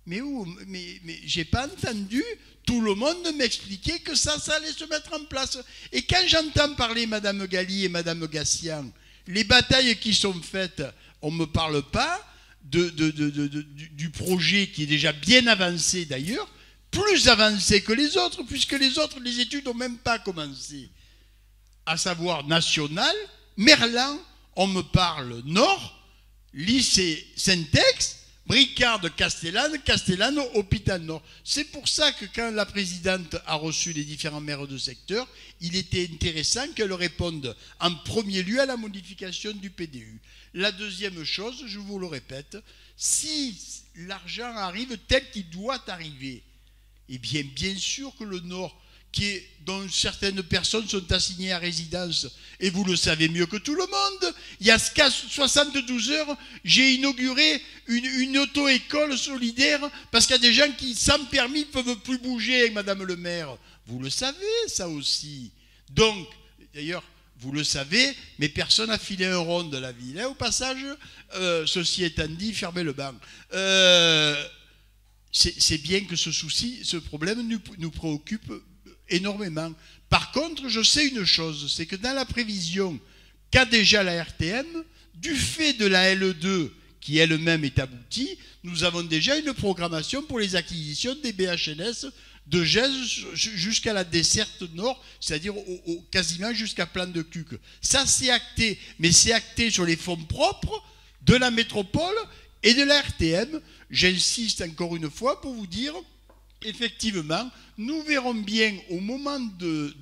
Mais où? Mais j'ai pas entendu tout le monde m'expliquer que ça allait se mettre en place. Et quand j'entends parler Madame Galli et Madame Gassian, les batailles qui sont faites, on ne me parle pas du projet qui est déjà bien avancé d'ailleurs, plus avancé que les autres, puisque les autres, les études n'ont même pas commencé. À savoir national, Merlan, on me parle Nord, lycée Saint-Ex, Bricarde, Castellane, Castellane, hôpital Nord. C'est pour ça que quand la présidente a reçu les différents maires de secteur, il était intéressant qu'elle réponde en premier lieu à la modification du PDU. La deuxième chose, je vous le répète, si l'argent arrive tel qu'il doit arriver, eh bien, bien sûr que le Nord, dont certaines personnes sont assignées à résidence, et vous le savez mieux que tout le monde, il y a 72 heures, j'ai inauguré une auto-école solidaire, parce qu'il y a des gens qui, sans permis, ne peuvent plus bouger, Madame le maire. Vous le savez, ça aussi. Donc, d'ailleurs, vous le savez, mais personne n'a filé un rond de la ville. Hein, au passage, ceci étant dit, fermez le banc. C'est bien que ce problème nous préoccupe énormément. Par contre, je sais une chose, c'est que dans la prévision qu'a déjà la RTM, du fait de la LE2 qui elle-même est aboutie, nous avons déjà une programmation pour les acquisitions des BHNS de Gèze jusqu'à la desserte nord, c'est-à-dire quasiment jusqu'à Plan de Cuc. Ça, c'est acté, mais c'est acté sur les fonds propres de la métropole et de la RTM. J'insiste encore une fois pour vous dire, effectivement, nous verrons bien au moment de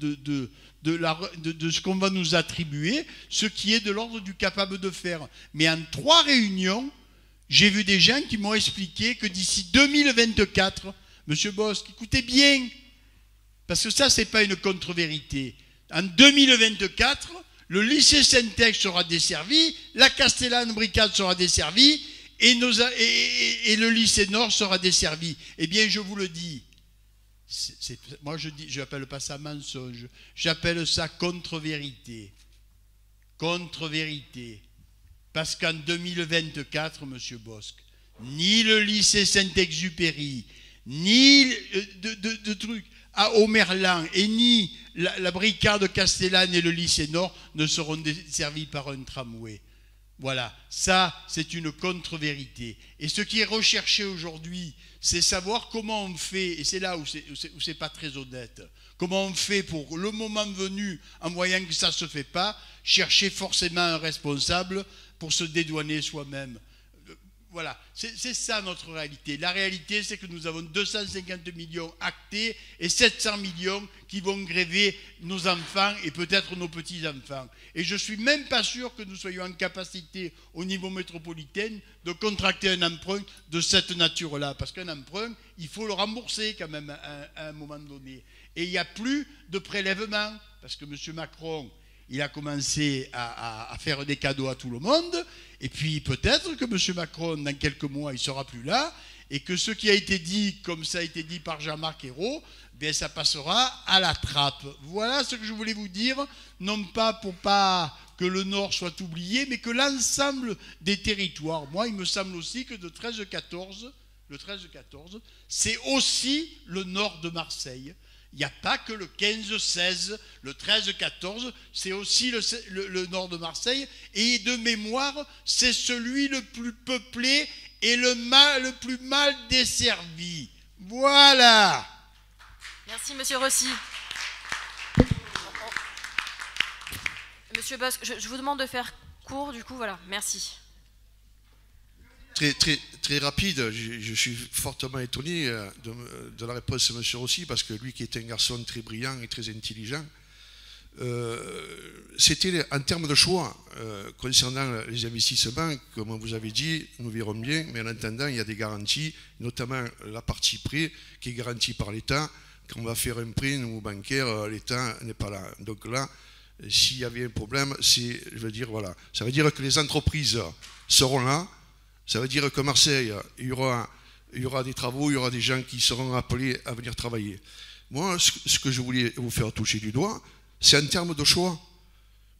ce qu'on va nous attribuer, ce qui est de l'ordre du capable de faire. Mais en 3 réunions, j'ai vu des gens qui m'ont expliqué que d'ici 2024, Monsieur Bosc, écoutez bien, parce que ça, ce n'est pas une contre-vérité. En 2024, le lycée Saint-Ex sera desservi, la Castellane-Bricade sera desservie, et le lycée Nord sera desservi. Eh bien, je vous le dis, moi je n'appelle pas ça mensonge, j'appelle ça contre-vérité. Contre-vérité. Parce qu'en 2024, Monsieur Bosque, ni le lycée Saint-Exupéry, ni de trucs au Merlan, et ni la brigade Castellane et le lycée Nord ne seront desservis par un tramway. Voilà, ça c'est une contre-vérité. Et ce qui est recherché aujourd'hui, c'est savoir comment on fait, et c'est là où c'est pas très honnête, comment on fait pour le moment venu, en voyant que ça ne se fait pas, chercher forcément un responsable pour se dédouaner soi-même. Voilà, c'est ça notre réalité. La réalité, c'est que nous avons 250 millions actés et 700 millions qui vont gréver nos enfants et peut-être nos petits-enfants. Et je ne suis même pas sûr que nous soyons en capacité, au niveau métropolitain, de contracter un emprunt de cette nature-là. Parce qu'un emprunt, il faut le rembourser quand même à un moment donné. Et il n'y a plus de prélèvement, parce que M. Macron, il a commencé à faire des cadeaux à tout le monde, et puis peut-être que M. Macron, dans quelques mois, il ne sera plus là, et que ce qui a été dit, comme ça a été dit par Jean-Marc Ayrault, bien ça passera à la trappe. Voilà ce que je voulais vous dire, non pas pour pas que le Nord soit oublié, mais que l'ensemble des territoires. Moi, il me semble aussi que le 13-14, c'est aussi le Nord de Marseille. Il n'y a pas que le 15-16, le 13-14, c'est aussi le nord de Marseille. Et de mémoire, c'est celui le plus peuplé et le plus mal desservi. Voilà. Merci, Monsieur Rossi. Monsieur Bosque, je vous demande de faire court, du coup, voilà, merci. Très rapide, je suis fortement étonné de la réponse de M. Rossi, parce que lui qui est un garçon très brillant et très intelligent, c'était en termes de choix concernant les investissements, comme vous avez dit, nous verrons bien, mais en attendant, il y a des garanties, notamment la partie prêt qui est garantie par l'État. Quand on va faire un prêt, nous bancaires, l'État n'est pas là. Donc là, s'il y avait un problème, je veux dire, voilà, ça veut dire que les entreprises seront là. Ça veut dire qu'à Marseille, il y aura des travaux, il y aura des gens qui seront appelés à venir travailler. Moi, ce que je voulais vous faire toucher du doigt, c'est en termes de choix.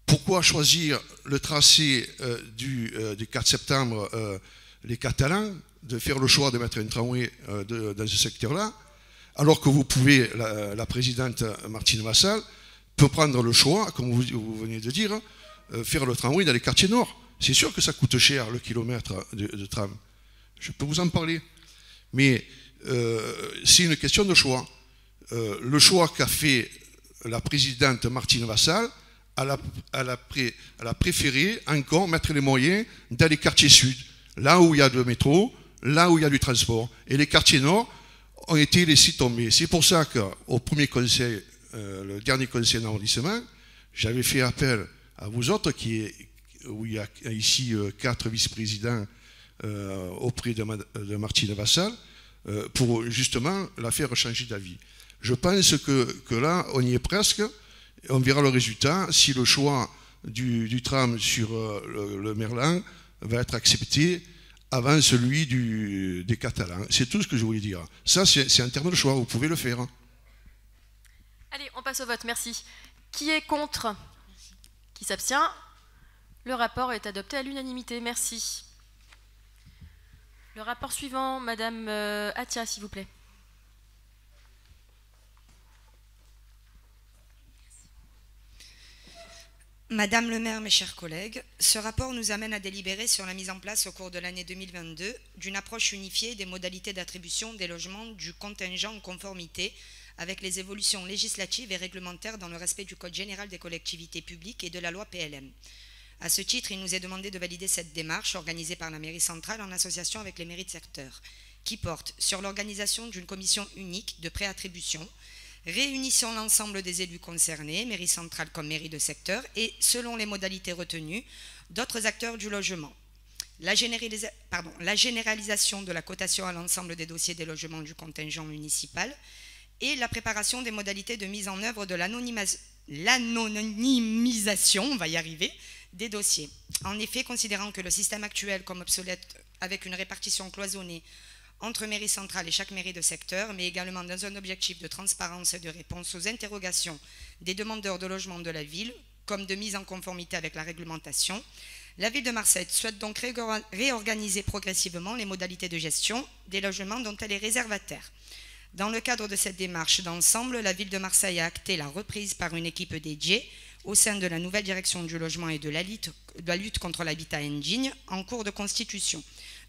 Pourquoi choisir le tracé du 4 septembre, les Catalans, de faire le choix de mettre un tramway dans ce secteur-là, alors que vous pouvez, la présidente Martine Vassal, peut prendre le choix, comme vous venez de dire, faire le tramway dans les quartiers nord. C'est sûr que ça coûte cher, le kilomètre de tram. Je peux vous en parler. Mais c'est une question de choix. Le choix qu'a fait la présidente Martine Vassal, elle a préféré encore mettre les moyens dans les quartiers sud, là où il y a le métro, là où il y a du transport. Et les quartiers nord ont été laissés tomber. C'est pour ça qu'au premier conseil, le dernier conseil d'arrondissement, j'avais fait appel à vous autres où il y a ici 4 vice-présidents auprès de Martine Vassal, pour justement la faire changer d'avis. Je pense que là, on y est presque. On verra le résultat, si le choix du tram sur le Merlan va être accepté avant celui des Catalans. C'est tout ce que je voulais dire. Ça, c'est un terme de choix, vous pouvez le faire. Allez, on passe au vote, merci. Qui est contre? Qui s'abstient? Le rapport est adopté à l'unanimité. Merci. Le rapport suivant, Madame Atia, s'il vous plaît. Madame le maire, mes chers collègues, ce rapport nous amène à délibérer sur la mise en place au cours de l'année 2022 d'une approche unifiée des modalités d'attribution des logements du contingent en conformité avec les évolutions législatives et réglementaires dans le respect du Code général des collectivités publiques et de la loi PLM. À ce titre, il nous est demandé de valider cette démarche organisée par la mairie centrale en association avec les mairies de secteur, qui porte sur l'organisation d'une commission unique de préattribution, réunissant l'ensemble des élus concernés, mairie centrale comme mairie de secteur, et selon les modalités retenues, d'autres acteurs du logement. La généralisation de la cotation à l'ensemble des dossiers des logements du contingent municipal et la préparation des modalités de mise en œuvre de l'anonymisation, on va y arriver, des dossiers. En effet, considérant que le système actuel comme obsolète avec une répartition cloisonnée entre mairie centrale et chaque mairie de secteur, mais également dans un objectif de transparence et de réponse aux interrogations des demandeurs de logement de la ville, comme de mise en conformité avec la réglementation. La ville de Marseille souhaite donc réorganiser progressivement les modalités de gestion des logements dont elle est réservataire. Dans le cadre de cette démarche d'ensemble, la ville de Marseille a acté la reprise par une équipe dédiée au sein de la nouvelle direction du logement et de la lutte contre l'habitat indigne en cours de constitution,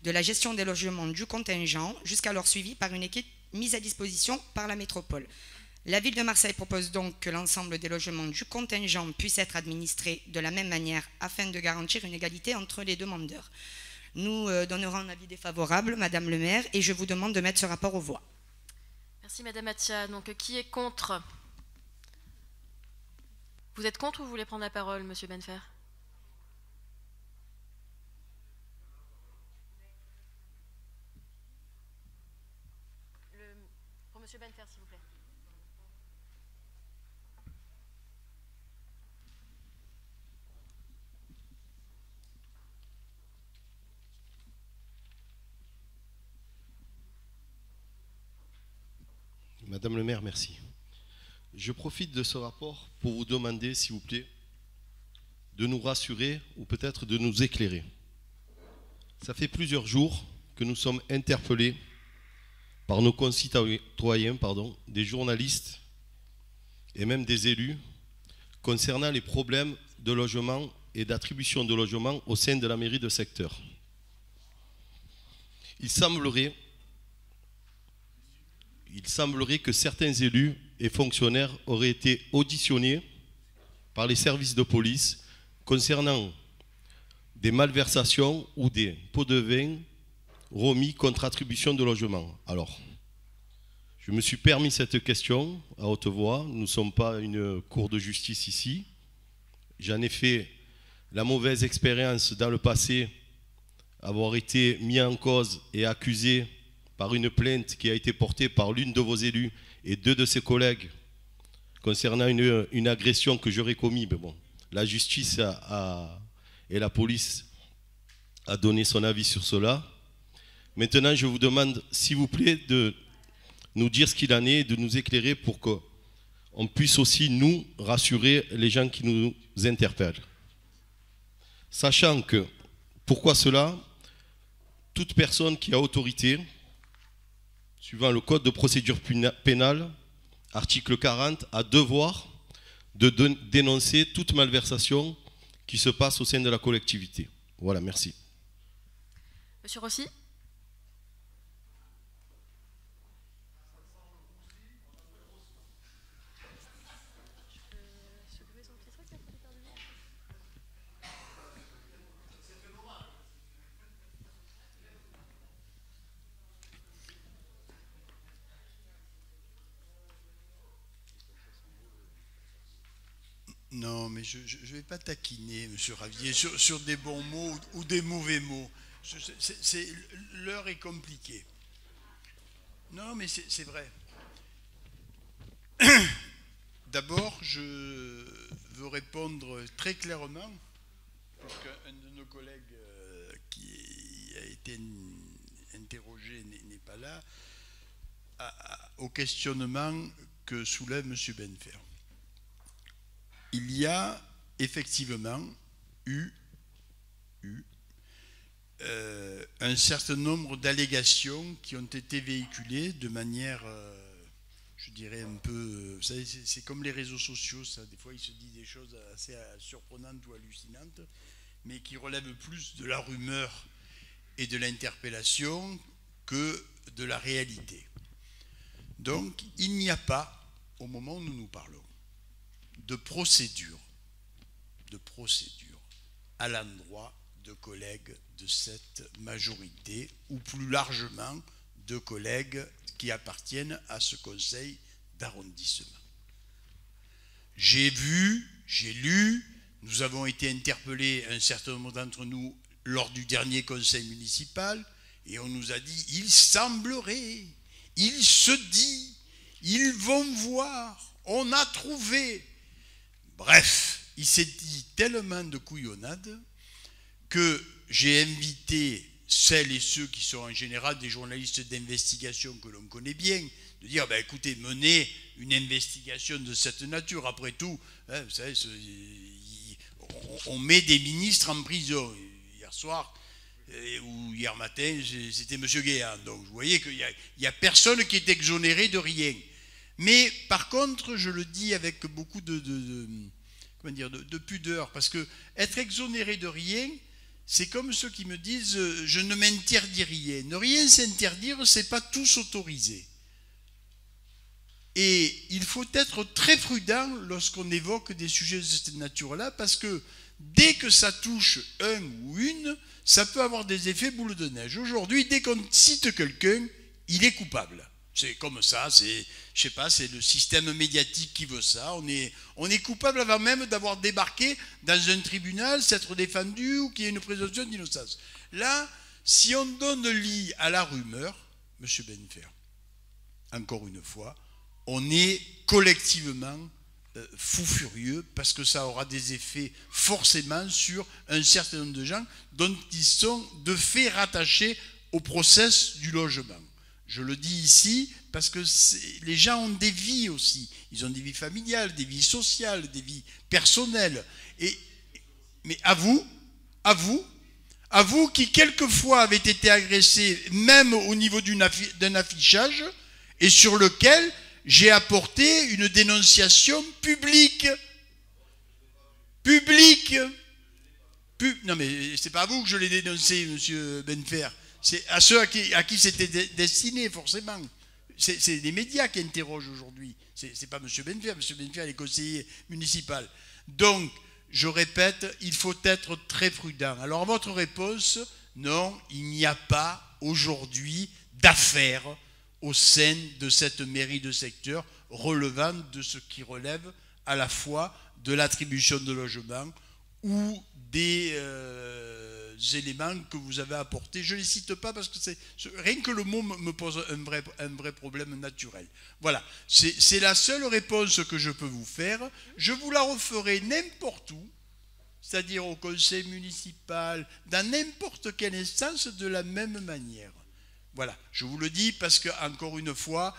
de la gestion des logements du contingent jusqu'alors suivi par une équipe mise à disposition par la métropole. La ville de Marseille propose donc que l'ensemble des logements du contingent puissent être administrés de la même manière afin de garantir une égalité entre les demandeurs. Nous donnerons un avis défavorable, Madame le maire, et je vous demande de mettre ce rapport aux voix. Merci Madame Atia. Donc qui est contre? Vous êtes contre ou vous voulez prendre la parole, Monsieur Benfer? Pour Monsieur Benfer, s'il vous plaît. Madame le maire, merci. Je profite de ce rapport pour vous demander, s'il vous plaît, de nous rassurer ou peut-être de nous éclairer. Ça fait plusieurs jours que nous sommes interpellés par nos concitoyens, des journalistes et même des élus concernant les problèmes de logement et d'attribution de logement au sein de la mairie de secteur. Il semblerait que certains élus et fonctionnaires auraient été auditionnés par les services de police concernant des malversations ou des pots de vin remis contre attribution de logement. Alors, je me suis permis cette question à haute voix. Nous ne sommes pas une cour de justice ici. J'en ai fait la mauvaise expérience dans le passé, avoir été mis en cause et accusé par une plainte qui a été portée par l'une de vos élus et deux de ses collègues concernant une agression que j'aurais commise. Mais bon, la justice et la police a donné son avis sur cela. Maintenant, je vous demande, s'il vous plaît, de nous dire ce qu'il en est et de nous éclairer pour qu'on puisse aussi nous rassurer les gens qui nous interpellent. Sachant que, pourquoi cela? Toute personne qui a autorité, suivant le code de procédure pénale, article 40, a devoir de dénoncer toute malversation qui se passe au sein de la collectivité. Voilà, merci. Monsieur Rossi? Non, mais je ne vais pas taquiner, Monsieur Ravier, sur des bons mots ou des mauvais mots. L'heure est compliquée. Non, mais c'est vrai. D'abord, je veux répondre très clairement, puisqu'un de nos collègues qui a été interrogé n'est pas là, au questionnement que soulève M. Benfer. Il y a effectivement eu un certain nombre d'allégations qui ont été véhiculées de manière, je dirais un peu, vous savez, c'est comme les réseaux sociaux, ça, des fois il se dit des choses assez surprenantes ou hallucinantes, mais qui relèvent plus de la rumeur et de l'interpellation que de la réalité. Donc il n'y a pas, au moment où nous nous parlons, de procédure à l'endroit de collègues de cette majorité ou plus largement de collègues qui appartiennent à ce conseil d'arrondissement. J'ai vu, j'ai lu, nous avons été interpellés, un certain nombre d'entre nous, lors du dernier conseil municipal, et on nous a dit, il semblerait, il se dit, ils vont voir, on a trouvé. Bref, il s'est dit tellement de couillonnade que j'ai invité celles et ceux qui sont en général des journalistes d'investigation que l'on connaît bien, de dire, ben, écoutez, menez une investigation de cette nature. Après tout, hein, vous savez, il on met des ministres en prison. Hier soir ou hier matin, c'était M. Guéant. Donc vous voyez qu'il n'y a personne qui est exonéré de rien. Mais par contre, je le dis avec beaucoup de pudeur, parce que être exonéré de rien, c'est comme ceux qui me disent « je ne m'interdis rien ». Ne rien s'interdire, c'est pas tout s'autoriser. Et il faut être très prudent lorsqu'on évoque des sujets de cette nature-là, parce que dès que ça touche un ou une, ça peut avoir des effets boule de neige. Aujourd'hui, dès qu'on cite quelqu'un, il est coupable. C'est comme ça, je sais pas, c'est le système médiatique qui veut ça. On est coupable avant même d'avoir débarqué dans un tribunal, s'être défendu ou qu'il y ait une présomption d'innocence. Là, si on donne lit à la rumeur, M. Benfer, encore une fois, on est collectivement fou furieux parce que ça aura des effets forcément sur un certain nombre de gens dont ils sont de fait rattachés au process du logement. Je le dis ici parce que les gens ont des vies aussi. Ils ont des vies familiales, des vies sociales, des vies personnelles. Mais à vous qui quelquefois avez été agressés, même au niveau d'un affichage, et sur lequel j'ai apporté une dénonciation publique. Non mais c'est pas à vous que je l'ai dénoncé, M. Benfer. C'est à ceux à qui c'était destiné, forcément. C'est les médias qui interrogent aujourd'hui. C'est pas M. Benfer. M. Benfer est conseiller municipal. Donc, je répète, il faut être très prudent. Alors, votre réponse, non, il n'y a pas aujourd'hui d'affaires au sein de cette mairie de secteur relevant de ce qui relève à la fois de l'attribution de logements ou des éléments que vous avez apportés. Je ne les cite pas parce que rien que le mot me pose un vrai problème naturel. Voilà, c'est la seule réponse que je peux vous faire. Je vous la referai n'importe où, c'est-à-dire au conseil municipal, dans n'importe quelle instance, de la même manière. Voilà, je vous le dis parce que, encore une fois,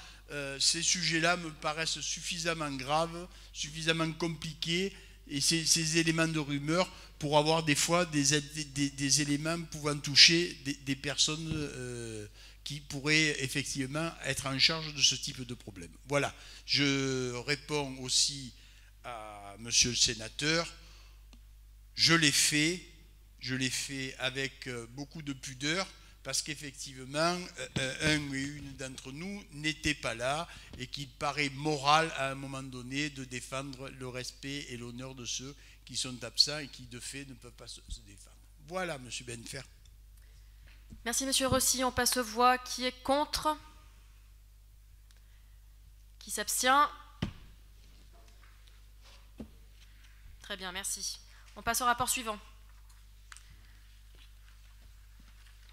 ces sujets-là me paraissent suffisamment graves, suffisamment compliqués, et ces éléments de rumeur pour avoir des fois des éléments pouvant toucher des personnes qui pourraient effectivement être en charge de ce type de problème. Voilà, je réponds aussi à monsieur le sénateur, je l'ai fait avec beaucoup de pudeur, parce qu'effectivement, un et une d'entre nous n'étaient pas là et qu'il paraît moral à un moment donné de défendre le respect et l'honneur de ceux qui sont absents et qui de fait ne peuvent pas se défendre. Voilà, M. Benfer. Merci, M. Rossi. On passe aux voix. Qui est contre? Qui s'abstient? Très bien, merci. On passe au rapport suivant.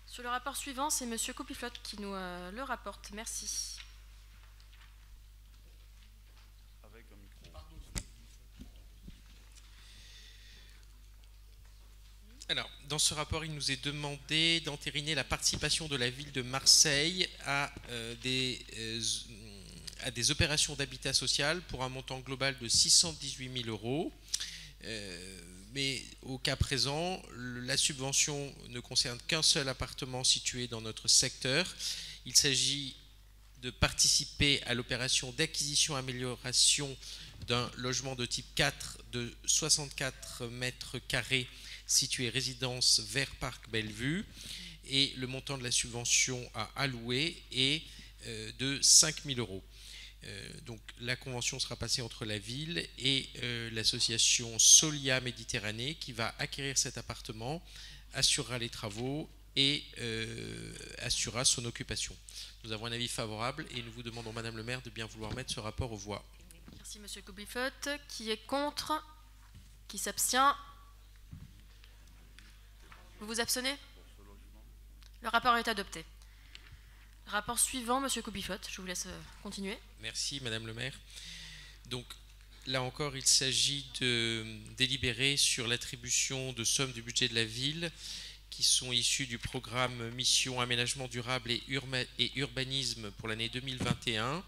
Sur le rapport suivant, c'est M. Coupiflotte qui nous le rapporte. Merci. Alors, dans ce rapport, il nous est demandé d'entériner la participation de la ville de Marseille à des opérations d'habitat social pour un montant global de 618 000 €. Mais au cas présent, la subvention ne concerne qu'un seul appartement situé dans notre secteur. Il s'agit de participer à l'opération d'acquisition-amélioration d'un logement de type 4 de 64 mètres carrés situé résidence Vert Parc Bellevue. Et le montant de la subvention à allouer est de 5 000 €. Donc la convention sera passée entre la ville et l'association Solia Méditerranée qui va acquérir cet appartement, assurera les travaux et assurera son occupation. Nous avons un avis favorable et nous vous demandons, Madame le maire, de bien vouloir mettre ce rapport aux voix. Merci, Monsieur Coupiflotte. Qui est contre? Qui s'abstient? Vous vous abstenez? Le rapport est adopté. Rapport suivant, Monsieur Coupiflotte, je vous laisse continuer. Merci, Madame le maire. Donc, là encore, il s'agit de délibérer sur l'attribution de sommes du budget de la ville qui sont issues du programme Mission Aménagement durable et urbanisme pour l'année 2021.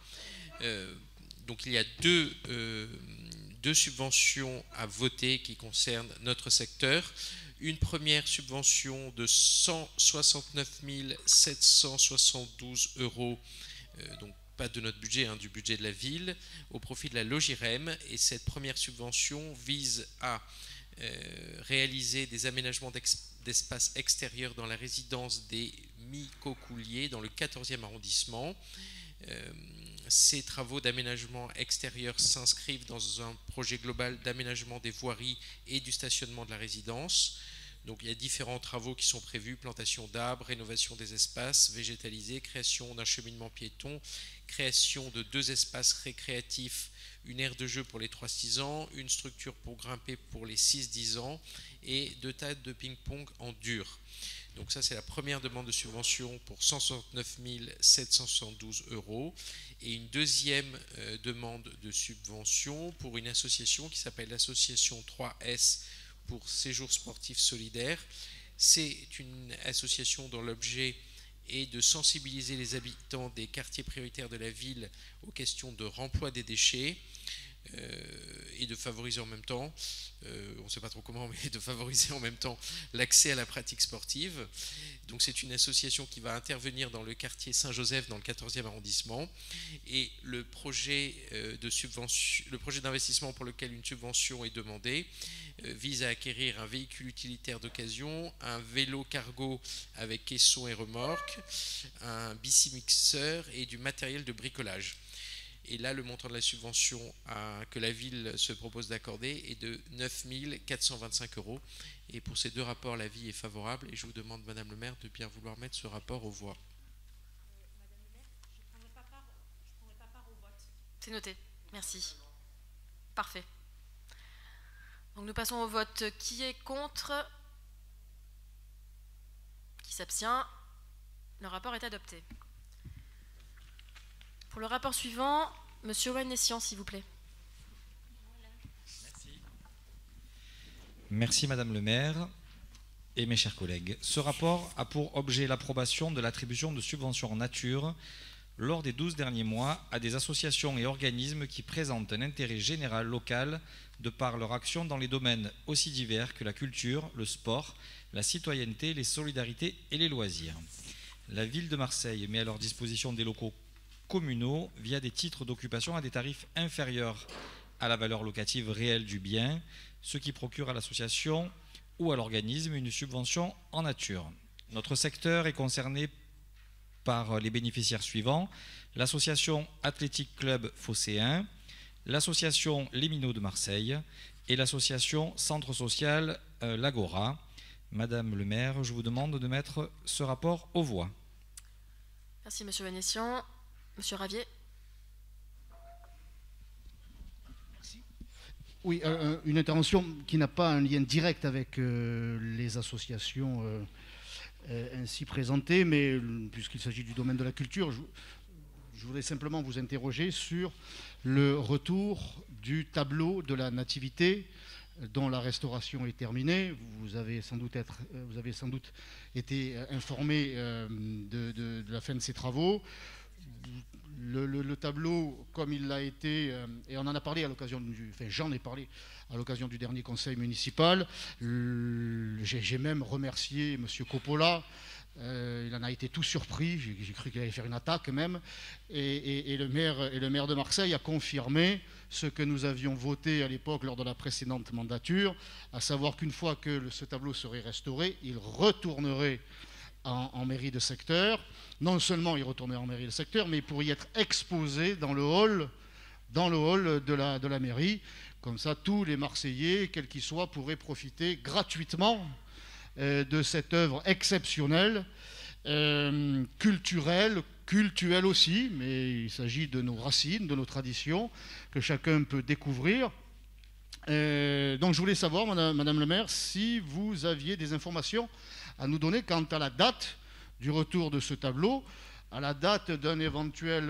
Donc, il y a deux 2 subventions à voter qui concernent notre secteur. Une première subvention de 169 772 €, donc pas de notre budget, du budget de la ville, au profit de la Logirem. Et cette première subvention vise à réaliser des aménagements d'espaces extérieurs dans la résidence des Micocouliers, dans le 14e arrondissement. Ces travaux d'aménagement extérieur s'inscrivent dans un projet global d'aménagement des voiries et du stationnement de la résidence. Donc il y a différents travaux qui sont prévus: plantation d'arbres, rénovation des espaces végétalisés, création d'un cheminement piéton, création de 2 espaces récréatifs, une aire de jeu pour les 3-6 ans, une structure pour grimper pour les 6-10 ans et 2 tables de ping-pong en dur. Donc ça, c'est la première demande de subvention pour 169 772 €. Et une deuxième demande de subvention pour une association qui s'appelle l'association 3S pour séjours sportifs solidaires. C'est une association dont l'objet est de sensibiliser les habitants des quartiers prioritaires de la ville aux questions de remploi des déchets et de favoriser en même temps, on ne sait pas trop comment, mais de favoriser en même temps l'accès à la pratique sportive. Donc c'est une association qui va intervenir dans le quartier Saint-Joseph, dans le 14e arrondissement, et le projet d'investissement pour lequel une subvention est demandée vise à acquérir un véhicule utilitaire d'occasion, un vélo cargo avec caisson et remorque, un bicimixeur et du matériel de bricolage. Et là, le montant de la subvention que la ville se propose d'accorder est de 9 425 €. Et pour ces 2 rapports, l'avis est favorable. Et je vous demande, Madame le maire, de bien vouloir mettre ce rapport aux voix. Madame le maire, je ne prendrai pas part au vote. C'est noté. Merci. Parfait. Donc nous passons au vote. Qui est contre? Qui s'abstient? Le rapport est adopté. Pour le rapport suivant, Monsieur Owen-Nessian, s'il vous plaît. Merci Madame le maire et mes chers collègues. Ce rapport a pour objet l'approbation de l'attribution de subventions en nature lors des 12 derniers mois à des associations et organismes qui présentent un intérêt général local de par leur action dans les domaines aussi divers que la culture, le sport, la citoyenneté, les solidarités et les loisirs. La ville de Marseille met à leur disposition des locaux communaux via des titres d'occupation à des tarifs inférieurs à la valeur locative réelle du bien, ce qui procure à l'association ou à l'organisme une subvention en nature. Notre secteur est concerné par les bénéficiaires suivants: l'association Athletic Club Phocéen, l'association Les Minots de Marseille et l'association Centre Social l'Agora. Madame le maire, je vous demande de mettre ce rapport aux voix. Merci Monsieur Owen-Nessian. Monsieur Ravier. Oui, une intervention qui n'a pas un lien direct avec les associations ainsi présentées, mais puisqu'il s'agit du domaine de la culture, je voudrais simplement vous interroger sur le retour du tableau de la Nativité dont la restauration est terminée. Vous avez sans doute été informé de la fin de ces travaux. Le tableau, comme il l'a été, et on en a parlé à l'occasion j'en ai parlé à l'occasion du dernier conseil municipal. J'ai même remercié M. Coppola. Il en a été tout surpris. J'ai cru qu'il allait faire une attaque même. Et le maire de Marseille a confirmé ce que nous avions voté à l'époque lors de la précédente mandature, à savoir qu'une fois que ce tableau serait restauré, il retournerait en mairie de secteur. Non seulement il retournerait en mairie de secteur, mais il pourrait y être exposé dans le hall de la mairie. Comme ça, tous les Marseillais, quels qu'ils soient, pourraient profiter gratuitement de cette œuvre exceptionnelle, culturelle aussi, mais il s'agit de nos racines, de nos traditions, que chacun peut découvrir. Donc je voulais savoir, Madame le maire, si vous aviez des informations à nous donner quant à la date du retour de ce tableau, à la date d'une éventuelle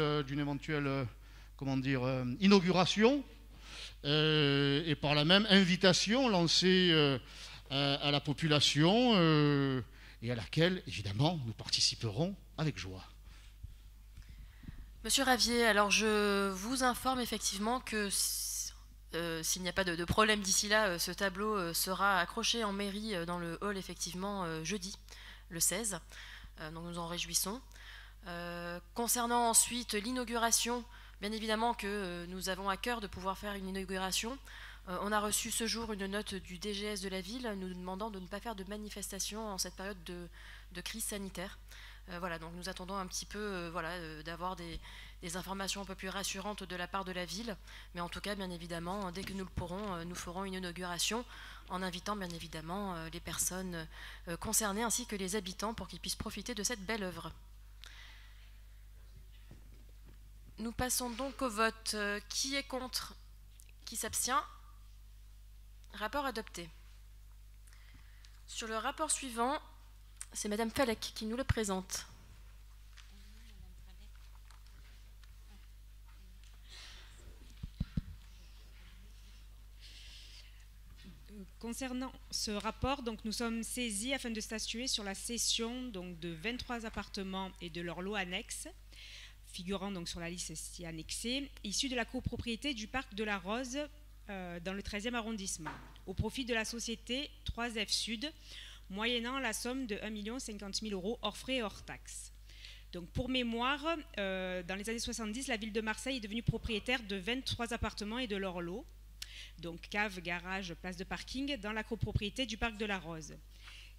inauguration, et par la même invitation lancée à la population et à laquelle, évidemment, nous participerons avec joie. Monsieur Ravier, alors je vous informe effectivement que s'il n'y a pas de problème d'ici là, ce tableau sera accroché en mairie dans le hall, effectivement, jeudi, le 16. Donc nous en réjouissons. Concernant ensuite l'inauguration, bien évidemment que nous avons à cœur de pouvoir faire une inauguration. On a reçu ce jour une note du DGS de la ville nous demandant de ne pas faire de manifestation en cette période de crise sanitaire. Voilà, donc nous attendons un petit peu d'avoir des informations un peu plus rassurantes de la part de la ville. Mais en tout cas, bien évidemment, dès que nous le pourrons, nous ferons une inauguration en invitant bien évidemment les personnes concernées ainsi que les habitants pour qu'ils puissent profiter de cette belle œuvre. Nous passons donc au vote. Qui est contre? Qui s'abstient? Rapport adopté. Sur le rapport suivant, c'est Madame Falek qui nous le présente. Concernant ce rapport, donc, nous sommes saisis afin de statuer sur la cession donc, de 23 appartements et de leurs lots annexes, figurant donc sur la liste ici annexée, issus de la copropriété du parc de la Rose dans le 13e arrondissement, au profit de la société 3F Sud, moyennant la somme de 1 050 000 € hors frais et hors taxes. Donc pour mémoire, dans les années 70, la ville de Marseille est devenue propriétaire de 23 appartements et de leurs lots, donc cave, garage, place de parking, dans la copropriété du parc de la Rose.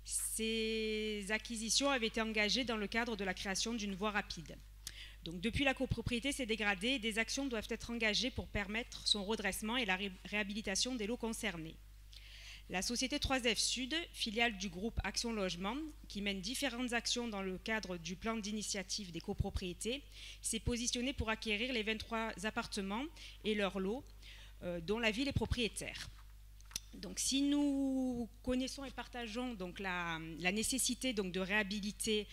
Ces acquisitions avaient été engagées dans le cadre de la création d'une voie rapide. Donc depuis, la copropriété s'est dégradée et des actions doivent être engagées pour permettre son redressement et la réhabilitation des lots concernés. La société 3F Sud, filiale du groupe Action Logement, qui mène différentes actions dans le cadre du plan d'initiative des copropriétés, s'est positionnée pour acquérir les 23 appartements et leurs lots dont la ville est propriétaire. Donc, si nous connaissons et partageons donc la nécessité donc de réhabiliter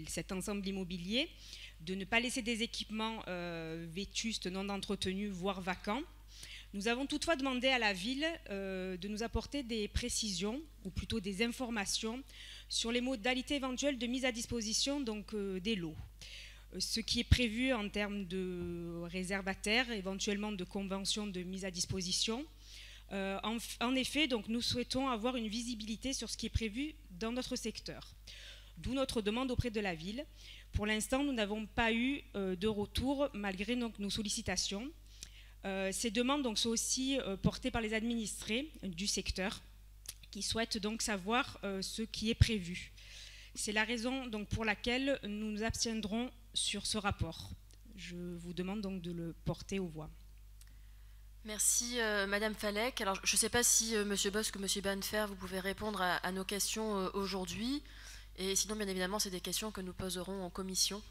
cet ensemble immobilier, de ne pas laisser des équipements vétustes, non entretenus, voire vacants, nous avons toutefois demandé à la ville de nous apporter des précisions, ou plutôt des informations, sur les modalités éventuelles de mise à disposition donc, des lots. Ce qui est prévu en termes de réservataires, éventuellement de conventions de mise à disposition. En effet, donc, nous souhaitons avoir une visibilité sur ce qui est prévu dans notre secteur. D'où notre demande auprès de la ville. Pour l'instant, nous n'avons pas eu de retour malgré donc, nos sollicitations. Ces demandes donc, sont aussi portées par les administrés du secteur qui souhaitent donc savoir ce qui est prévu. C'est la raison donc, pour laquelle nous nous abstiendrons sur ce rapport. Je vous demande donc de le porter aux voix. Merci Madame Falek. Alors je ne sais pas si Monsieur Bosque ou Monsieur Banfer, vous pouvez répondre à nos questions aujourd'hui. Et sinon, bien évidemment, c'est des questions que nous poserons en commission.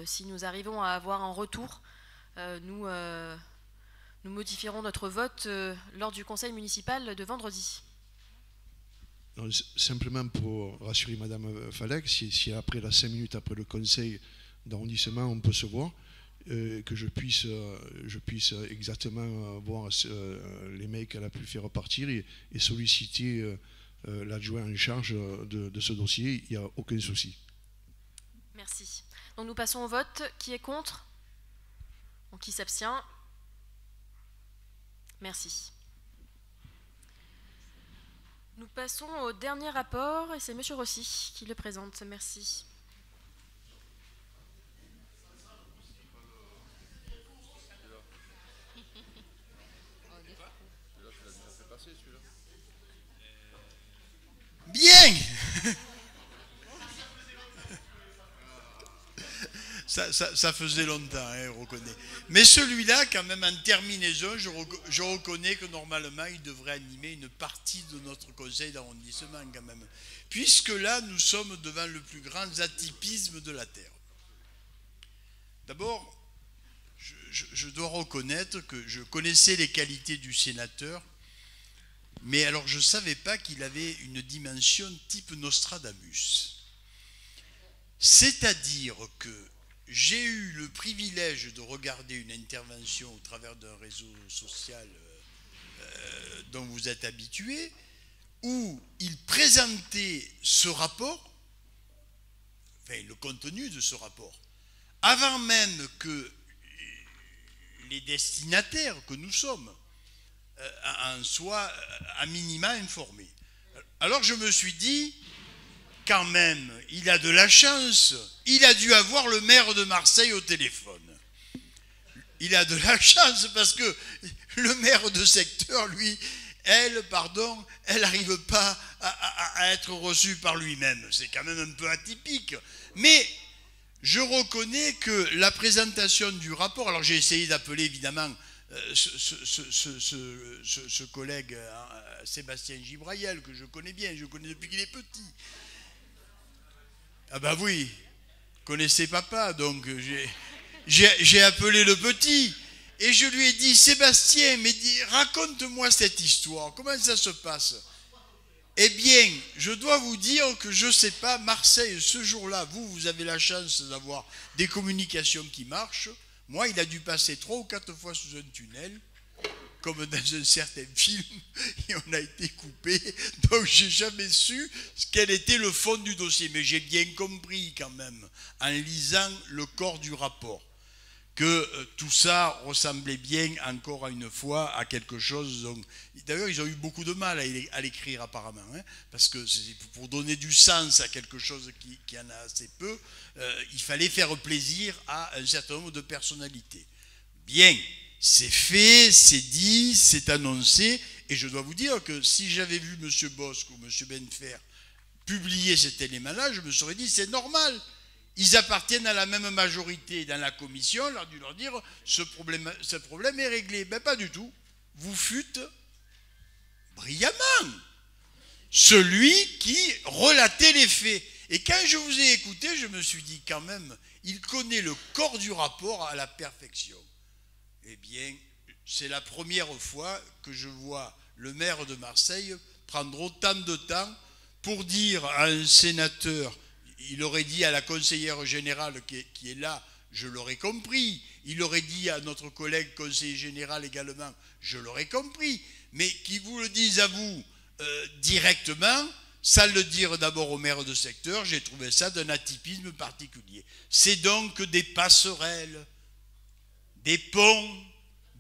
Si nous arrivons à avoir un retour, nous modifierons notre vote lors du conseil municipal de vendredi. Non, simplement pour rassurer Madame Falek, si après 5 minutes après le conseil d'arrondissement on peut se voir, que je puisse exactement voir les mails qu'elle a pu faire repartir et solliciter l'adjoint en charge de ce dossier, il n'y a aucun souci. Merci. Donc nous passons au vote. Qui est contre? Donc, qui s'abstient? Merci. Nous passons au dernier rapport et c'est Monsieur Rossi qui le présente. Merci. Bien. Ça faisait longtemps, hein, je reconnais. Mais celui-là, quand même, en terminaison, je reconnais que normalement, il devrait animer une partie de notre conseil d'arrondissement, quand même. Puisque là, nous sommes devant le plus grand atypisme de la Terre. D'abord, je dois reconnaître que je connaissais les qualités du sénateur, mais alors je ne savais pas qu'il avait une dimension type Nostradamus. C'est-à-dire que j'ai eu le privilège de regarder une intervention au travers d'un réseau social dont vous êtes habitués, où il présentait ce rapport, enfin le contenu de ce rapport, avant même que les destinataires que nous sommes en soient à minima informés. Alors je me suis dit, quand même, il a de la chance, il a dû avoir le maire de Marseille au téléphone. Il a de la chance parce que le maire de secteur, lui, elle n'arrive pas à être reçue par lui-même. C'est quand même un peu atypique. Mais je reconnais que la présentation du rapport, alors j'ai essayé d'appeler évidemment ce collègue Sébastien Gibrayel, que je connais bien, je connais depuis qu'il est petit. Ah bah oui, connaissez papa, donc j'ai appelé le petit et je lui ai dit, Sébastien, mais raconte-moi cette histoire, comment ça se passe? Eh bien, je dois vous dire que je ne sais pas, Marseille, ce jour-là, vous avez la chance d'avoir des communications qui marchent. Moi, il a dû passer 3 ou 4 fois sous un tunnel, comme dans un certain film, et on a été coupé. Donc, j'ai jamais su quel était le fond du dossier. Mais j'ai bien compris quand même, en lisant le corps du rapport, que tout ça ressemblait bien, encore une fois, à quelque chose. D'ailleurs, ils ont eu beaucoup de mal à l'écrire apparemment, hein, parce que pour donner du sens à quelque chose qui en a assez peu, il fallait faire plaisir à un certain nombre de personnalités. Bien, c'est fait, c'est dit, c'est annoncé, et je dois vous dire que si j'avais vu M. Bosque ou M. Benfer publier cet élément-là, je me serais dit, c'est normal. Ils appartiennent à la même majorité dans la commission, on a dû leur dire ce problème est réglé. Ben pas du tout. Vous fûtes brillamment celui qui relatait les faits. Et quand je vous ai écouté, je me suis dit quand même, il connaît le corps du rapport à la perfection. Eh bien, c'est la première fois que je vois le maire de Marseille prendre autant de temps pour dire à un sénateur. Il aurait dit à la conseillère générale qui est là, je l'aurais compris. Il aurait dit à notre collègue conseiller général également, je l'aurais compris. Mais qui vous le dise à vous directement, sans le dire d'abord au maire de secteur, j'ai trouvé ça d'un atypisme particulier. C'est donc des passerelles, des ponts,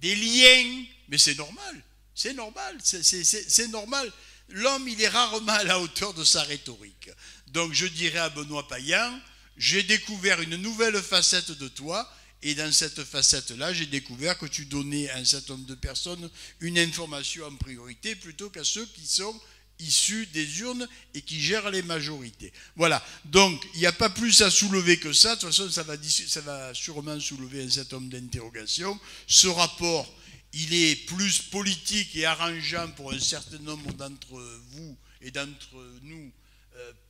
des liens. Mais c'est normal, c'est normal, c'est normal. L'homme, il est rarement à la hauteur de sa rhétorique. Donc je dirais à Benoît Payan, j'ai découvert une nouvelle facette de toi, et dans cette facette-là, j'ai découvert que tu donnais à un certain nombre de personnes une information en priorité plutôt qu'à ceux qui sont issus des urnes et qui gèrent les majorités. Voilà, donc il n'y a pas plus à soulever que ça. De toute façon, ça va sûrement soulever un certain nombre d'interrogations. Ce rapport, il est plus politique et arrangeant pour un certain nombre d'entre vous et d'entre nous,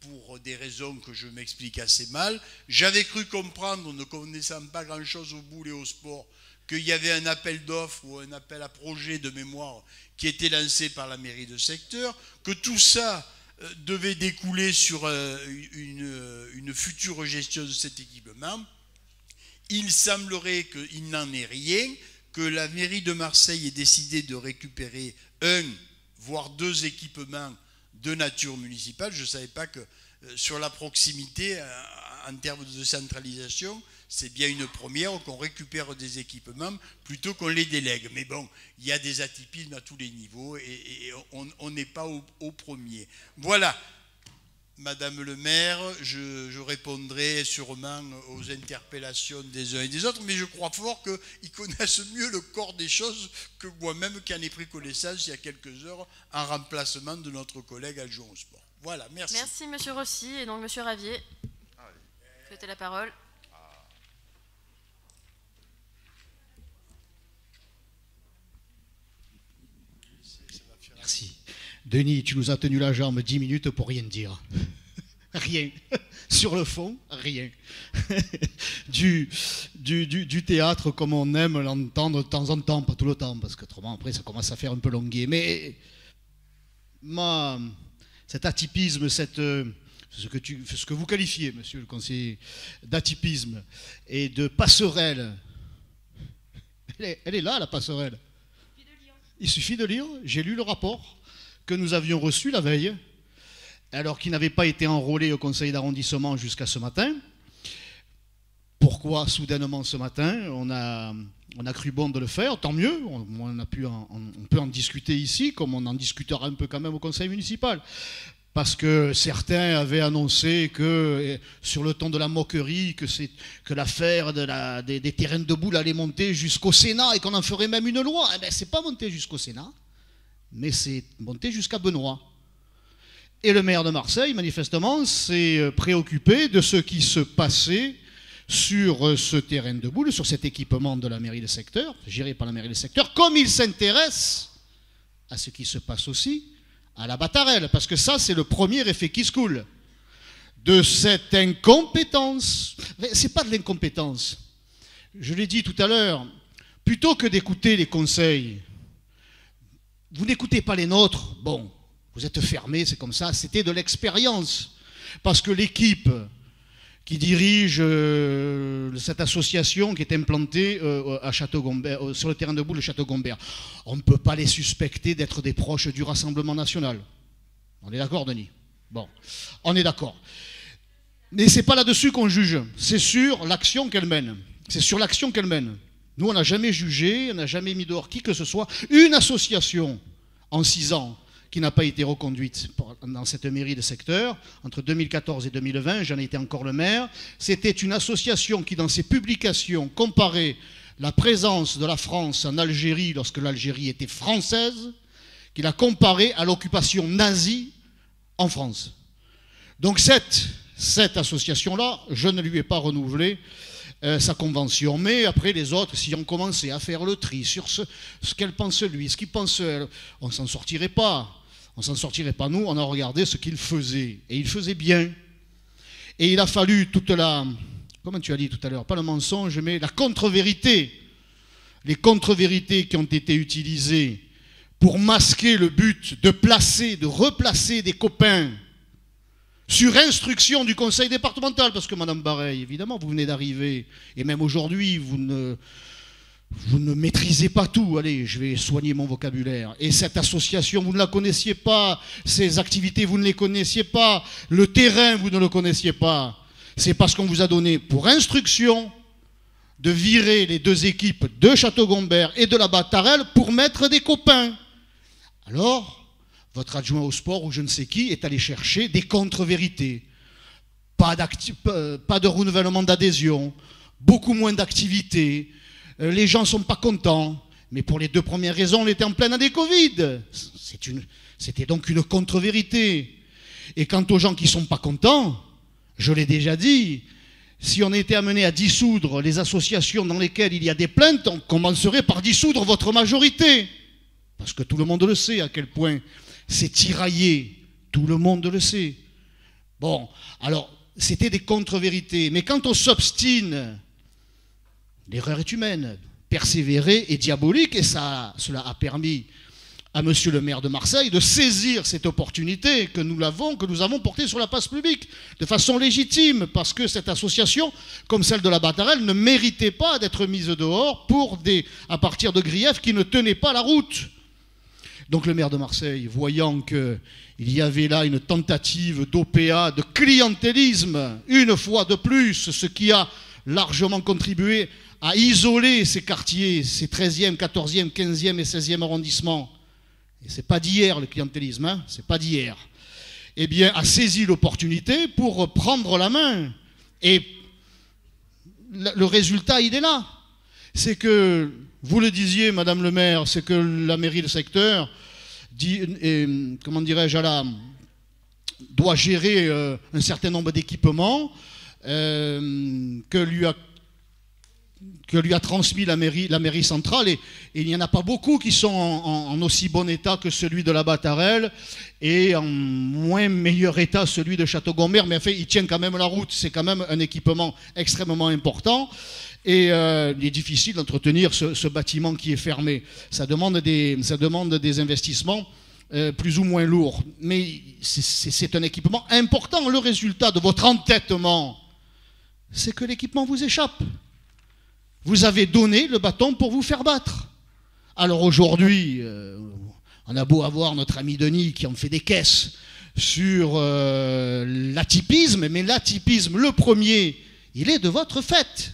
pour des raisons que je m'explique assez mal. J'avais cru comprendre, ne connaissant pas grand-chose au boule et au sport, qu'il y avait un appel d'offres ou un appel à projet de mémoire qui était lancé par la mairie de secteur, que tout ça devait découler sur une future gestion de cet équipement. Il semblerait qu'il n'en est rien, que la mairie de Marseille ait décidé de récupérer 1, voire 2 équipements de nature municipale. Je ne savais pas que sur la proximité, en termes de centralisation, c'est bien une première qu'on récupère des équipements plutôt qu'on les délègue. Mais bon, il y a des atypismes à tous les niveaux et on n'est pas au premier. Voilà, Madame le maire, je répondrai sûrement aux interpellations des uns et des autres, mais je crois fort qu'ils connaissent mieux le corps des choses que moi-même qui en ai pris connaissance il y a quelques heures en remplacement de notre collègue adjoint au sport. Voilà, merci. Merci Monsieur Rossi, et donc Monsieur Ravier, vous avez la parole. Merci. Denis, tu nous as tenu la jambe 10 minutes pour rien dire. Rien. Sur le fond, rien. Du théâtre comme on aime l'entendre de temps en temps, pas tout le temps, parce qu'autrement après ça commence à faire un peu longuet. Mais cet atypisme, ce que vous qualifiez, monsieur le conseiller, d'atypisme et de passerelle, elle est là, la passerelle. Il suffit de lire. J'ai lu le rapport que nous avions reçu la veille, alors qu'il n'avait pas été enrôlé au conseil d'arrondissement jusqu'à ce matin. Pourquoi soudainement ce matin? On a On a cru bon de le faire, tant mieux, on peut en discuter ici, comme on en discutera un peu quand même au conseil municipal. Parce que certains avaient annoncé que, sur le ton de la moquerie, que l'affaire des terrains de boule allait monter jusqu'au Sénat et qu'on en ferait même une loi. Eh bien, c'est pas monté jusqu'au Sénat, mais c'est monté jusqu'à Benoît. Et le maire de Marseille, manifestement, s'est préoccupé de ce qui se passait sur ce terrain de boule, sur cet équipement de la mairie de secteur, géré par la mairie de secteur, comme il s'intéresse à ce qui se passe aussi à la Battarelle, parce que ça, c'est le premier effet qui se coule de cette incompétence. C'est pas de l'incompétence. Je l'ai dit tout à l'heure, plutôt que d'écouter les conseils, vous n'écoutez pas les nôtres, bon, vous êtes fermés, c'est comme ça, c'était de l'expérience, parce que l'équipe qui dirige cette association qui est implantée à Château-Gombert, sur le terrain de boule de Château-Gombert. On ne peut pas les suspecter d'être des proches du Rassemblement national. On est d'accord, Denis? Bon, on est d'accord. Mais ce n'est pas là-dessus qu'on juge, c'est sur l'action qu'elle mène. C'est sur l'action qu'elle mène. Nous, on n'a jamais jugé, on n'a jamais mis dehors qui que ce soit. Une association, en 6 ans, qui n'a pas été reconduite dans cette mairie de secteur, entre 2014 et 2020, j'en ai été encore le maire, c'était une association qui, dans ses publications, comparait la présence de la France en Algérie, lorsque l'Algérie était française, qui la comparait à l'occupation nazie en France. Donc cette association-là, je ne lui ai pas renouvelé sa convention. Mais après, les autres, si on commençait à faire le tri sur ce qu'elle pense lui, ce qu'il pense elle, on ne s'en sortirait pas. On ne s'en sortirait pas, nous, on a regardé ce qu'il faisait. Et il faisait bien. Et il a fallu toute la... Comment tu as dit tout à l'heure? Pas le mensonge, mais la contre-vérité. Les contre-vérités qui ont été utilisées pour masquer le but de replacer des copains sur instruction du conseil départemental. Parce que Madame Bareil, évidemment, vous venez d'arriver. Et même aujourd'hui, vous ne maîtrisez pas tout. Allez, je vais soigner mon vocabulaire. Et cette association, vous ne la connaissiez pas. Ces activités, vous ne les connaissiez pas. Le terrain, vous ne le connaissiez pas. C'est parce qu'on vous a donné pour instruction de virer les 2 équipes de Château-Gombert et de la Battarelle pour mettre des copains. Alors, votre adjoint au sport ou je ne sais qui est allé chercher des contre-vérités. Pas de renouvellement d'adhésion, beaucoup moins d'activités. Les gens ne sont pas contents, mais pour les 2 premières raisons, on était en pleine année Covid. C'était donc une contre-vérité. Et quant aux gens qui ne sont pas contents, je l'ai déjà dit, si on était amené à dissoudre les associations dans lesquelles il y a des plaintes, on commencerait par dissoudre votre majorité. Parce que tout le monde le sait à quel point c'est tiraillé. Tout le monde le sait. Bon, alors, c'était des contre-vérités. Mais quand on s'obstine... L'erreur est humaine, persévérer est diabolique et cela a permis à monsieur le maire de Marseille de saisir cette opportunité que nous avons portée sur la place publique de façon légitime parce que cette association, comme celle de la Battarelle, ne méritait pas d'être mise dehors à partir de griefs qui ne tenaient pas la route. Donc le maire de Marseille, voyant qu'il y avait là une tentative d'OPA, de clientélisme, une fois de plus, ce qui a largement contribué à isoler ces quartiers, ces 13e, 14e, 15e et 16e arrondissements. Et ce n'est pas d'hier le clientélisme, hein, c'est pas d'hier. Eh bien, a saisi l'opportunité pour prendre la main. Et le résultat, il est là. C'est que, vous le disiez, Madame le maire, c'est que la mairie de secteur, comment dirais-je, doit gérer un certain nombre d'équipements que lui a transmis la mairie centrale, et il n'y en a pas beaucoup qui sont en aussi bon état que celui de la Battarelle, et en moins meilleur état celui de Château-Gombert, mais en fait, il tient quand même la route, c'est quand même un équipement extrêmement important, et il est difficile d'entretenir ce bâtiment qui est fermé. Ça demande des investissements plus ou moins lourds, mais c'est un équipement important. Le résultat de votre entêtement, c'est que l'équipement vous échappe. Vous avez donné le bâton pour vous faire battre. Alors aujourd'hui, on a beau avoir notre ami Denis qui en fait des caisses sur l'atypisme, mais l'atypisme, le premier, il est de votre fait.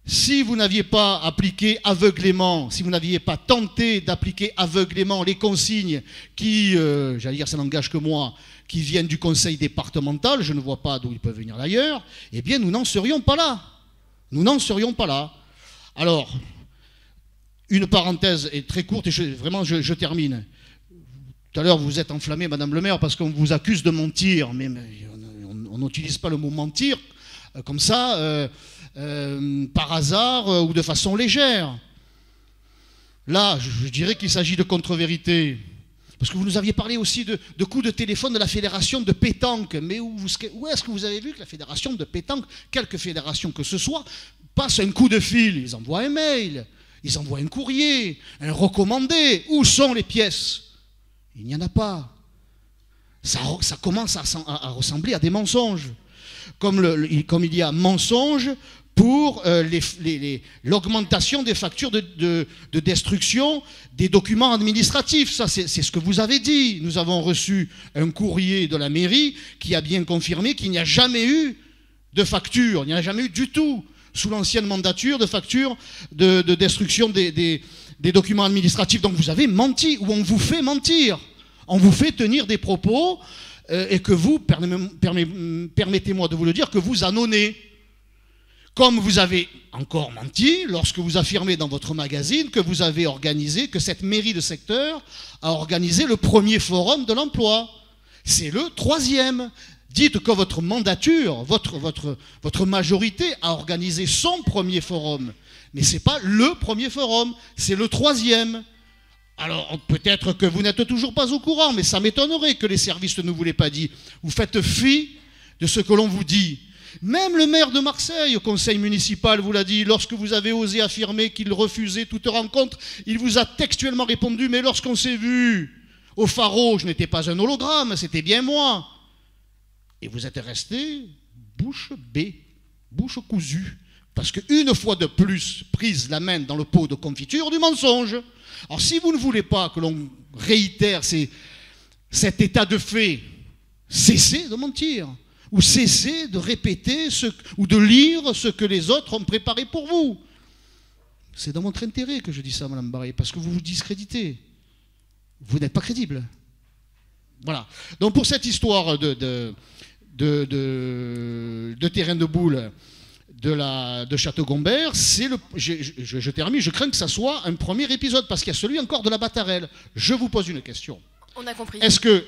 Si vous n'aviez pas appliqué aveuglément, si vous n'aviez pas tenté d'appliquer aveuglément les consignes qui, j'allais dire ça n'engage que moi, qui viennent du conseil départemental, je ne vois pas d'où ils peuvent venir d'ailleurs, eh bien nous n'en serions pas là. Nous n'en serions pas là. Alors, une parenthèse est très courte et vraiment je termine. Tout à l'heure vous êtes enflammée, Madame le maire, parce qu'on vous accuse de mentir, mais on n'utilise pas le mot mentir comme ça, par hasard ou de façon légère. Là, je dirais qu'il s'agit de contre-vérité. Parce que vous nous aviez parlé aussi de coups de téléphone de la fédération de pétanque. Mais où est-ce que vous avez vu que la fédération de pétanque, quelque fédération que ce soit, passe un coup de fil? Ils envoient un mail, ils envoient un courrier, un recommandé. Où sont les pièces? Il n'y en a pas. Ça commence à ressembler à des mensonges. Comme il y a mensonge pour l'augmentation des factures de destruction des documents administratifs. Ça, c'est ce que vous avez dit. Nous avons reçu un courrier de la mairie qui a bien confirmé qu'il n'y a jamais eu de facture, il n'y en a jamais eu du tout, sous l'ancienne mandature, de facture de destruction des documents administratifs. Donc vous avez menti, ou on vous fait mentir. On vous fait tenir des propos et que vous, permettez-moi de vous le dire, que vous annonnez. Comme vous avez encore menti lorsque vous affirmez dans votre magazine que vous avez organisé, que cette mairie de secteur a organisé le premier forum de l'emploi. C'est le 3e. Dites que votre mandature, votre majorité a organisé son premier forum. Mais ce n'est pas le premier forum, c'est le 3e. Alors peut-être que vous n'êtes toujours pas au courant, mais ça m'étonnerait que les services ne vous l'aient pas dit. Vous faites fi de ce que l'on vous dit. Même le maire de Marseille, au conseil municipal, vous l'a dit, lorsque vous avez osé affirmer qu'il refusait toute rencontre, il vous a textuellement répondu, mais lorsqu'on s'est vu au Pharo, je n'étais pas un hologramme, c'était bien moi. Et vous êtes resté bouche bée, bouche cousue, parce qu'une fois de plus, prise la main dans le pot de confiture du mensonge. Alors si vous ne voulez pas que l'on réitère cet état de fait, cessez de mentir. Ou cessez de répéter ou de lire ce que les autres ont préparé pour vous. C'est dans votre intérêt que je dis ça, Madame Barré, parce que vous vous discréditez. Vous n'êtes pas crédible. Voilà. Donc pour cette histoire de terrain de boule de Château-Gombert, je termine, je crains que ça soit un premier épisode, parce qu'il y a celui encore de la Battarelle. Je vous pose une question. On a compris. Est-ce que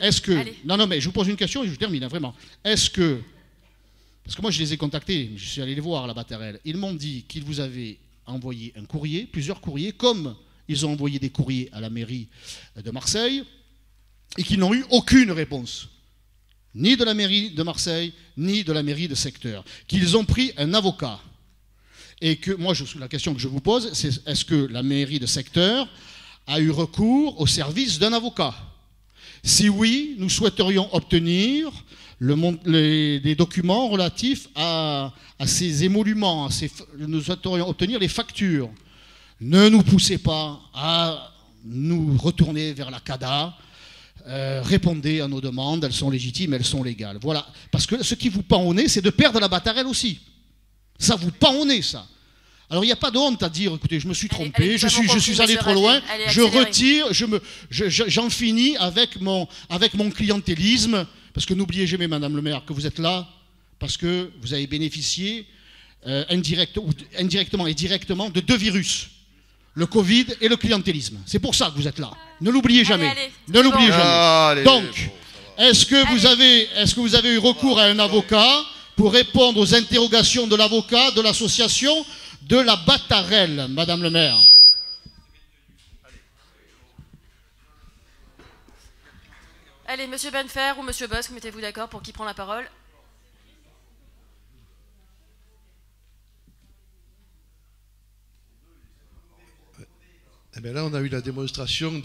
non, mais je vous pose une question et je termine, hein, vraiment. Parce que moi, je les ai contactés, je suis allé les voir à la Battarelle. Ils m'ont dit qu'ils vous avaient envoyé un courrier, plusieurs courriers, comme ils ont envoyé des courriers à la mairie de Marseille, et qu'ils n'ont eu aucune réponse. Ni de la mairie de Marseille, ni de la mairie de secteur. Qu'ils ont pris un avocat. Et que, moi, la question que je vous pose, c'est est-ce que la mairie de secteur a eu recours au service d'un avocat? Si oui, nous souhaiterions obtenir les documents relatifs à ces émoluments, nous souhaiterions obtenir les factures. Ne nous poussez pas à nous retourner vers la CADA, répondez à nos demandes, elles sont légitimes, elles sont légales. Voilà, parce que ce qui vous pend au nez, c'est de perdre la Battarelle aussi. Ça vous pend au nez, ça. Alors il n'y a pas de honte à dire, écoutez, je me suis trompé, je suis allé trop loin, je retire, j'en finis avec mon clientélisme, parce que n'oubliez jamais, Madame le maire, que vous êtes là parce que vous avez bénéficié indirectement et directement de 2 virus, le Covid et le clientélisme. C'est pour ça que vous êtes là. Ne l'oubliez jamais. Ne l'oubliez jamais. Donc, est-ce que vous avez eu recours à un avocat pour répondre aux interrogations de l'avocat de l'association de la Battarelle, Madame le maire? Allez, Monsieur Benfer ou Monsieur Bosque, mettez-vous d'accord pour qui prend la parole. Eh bien là, on a eu la démonstration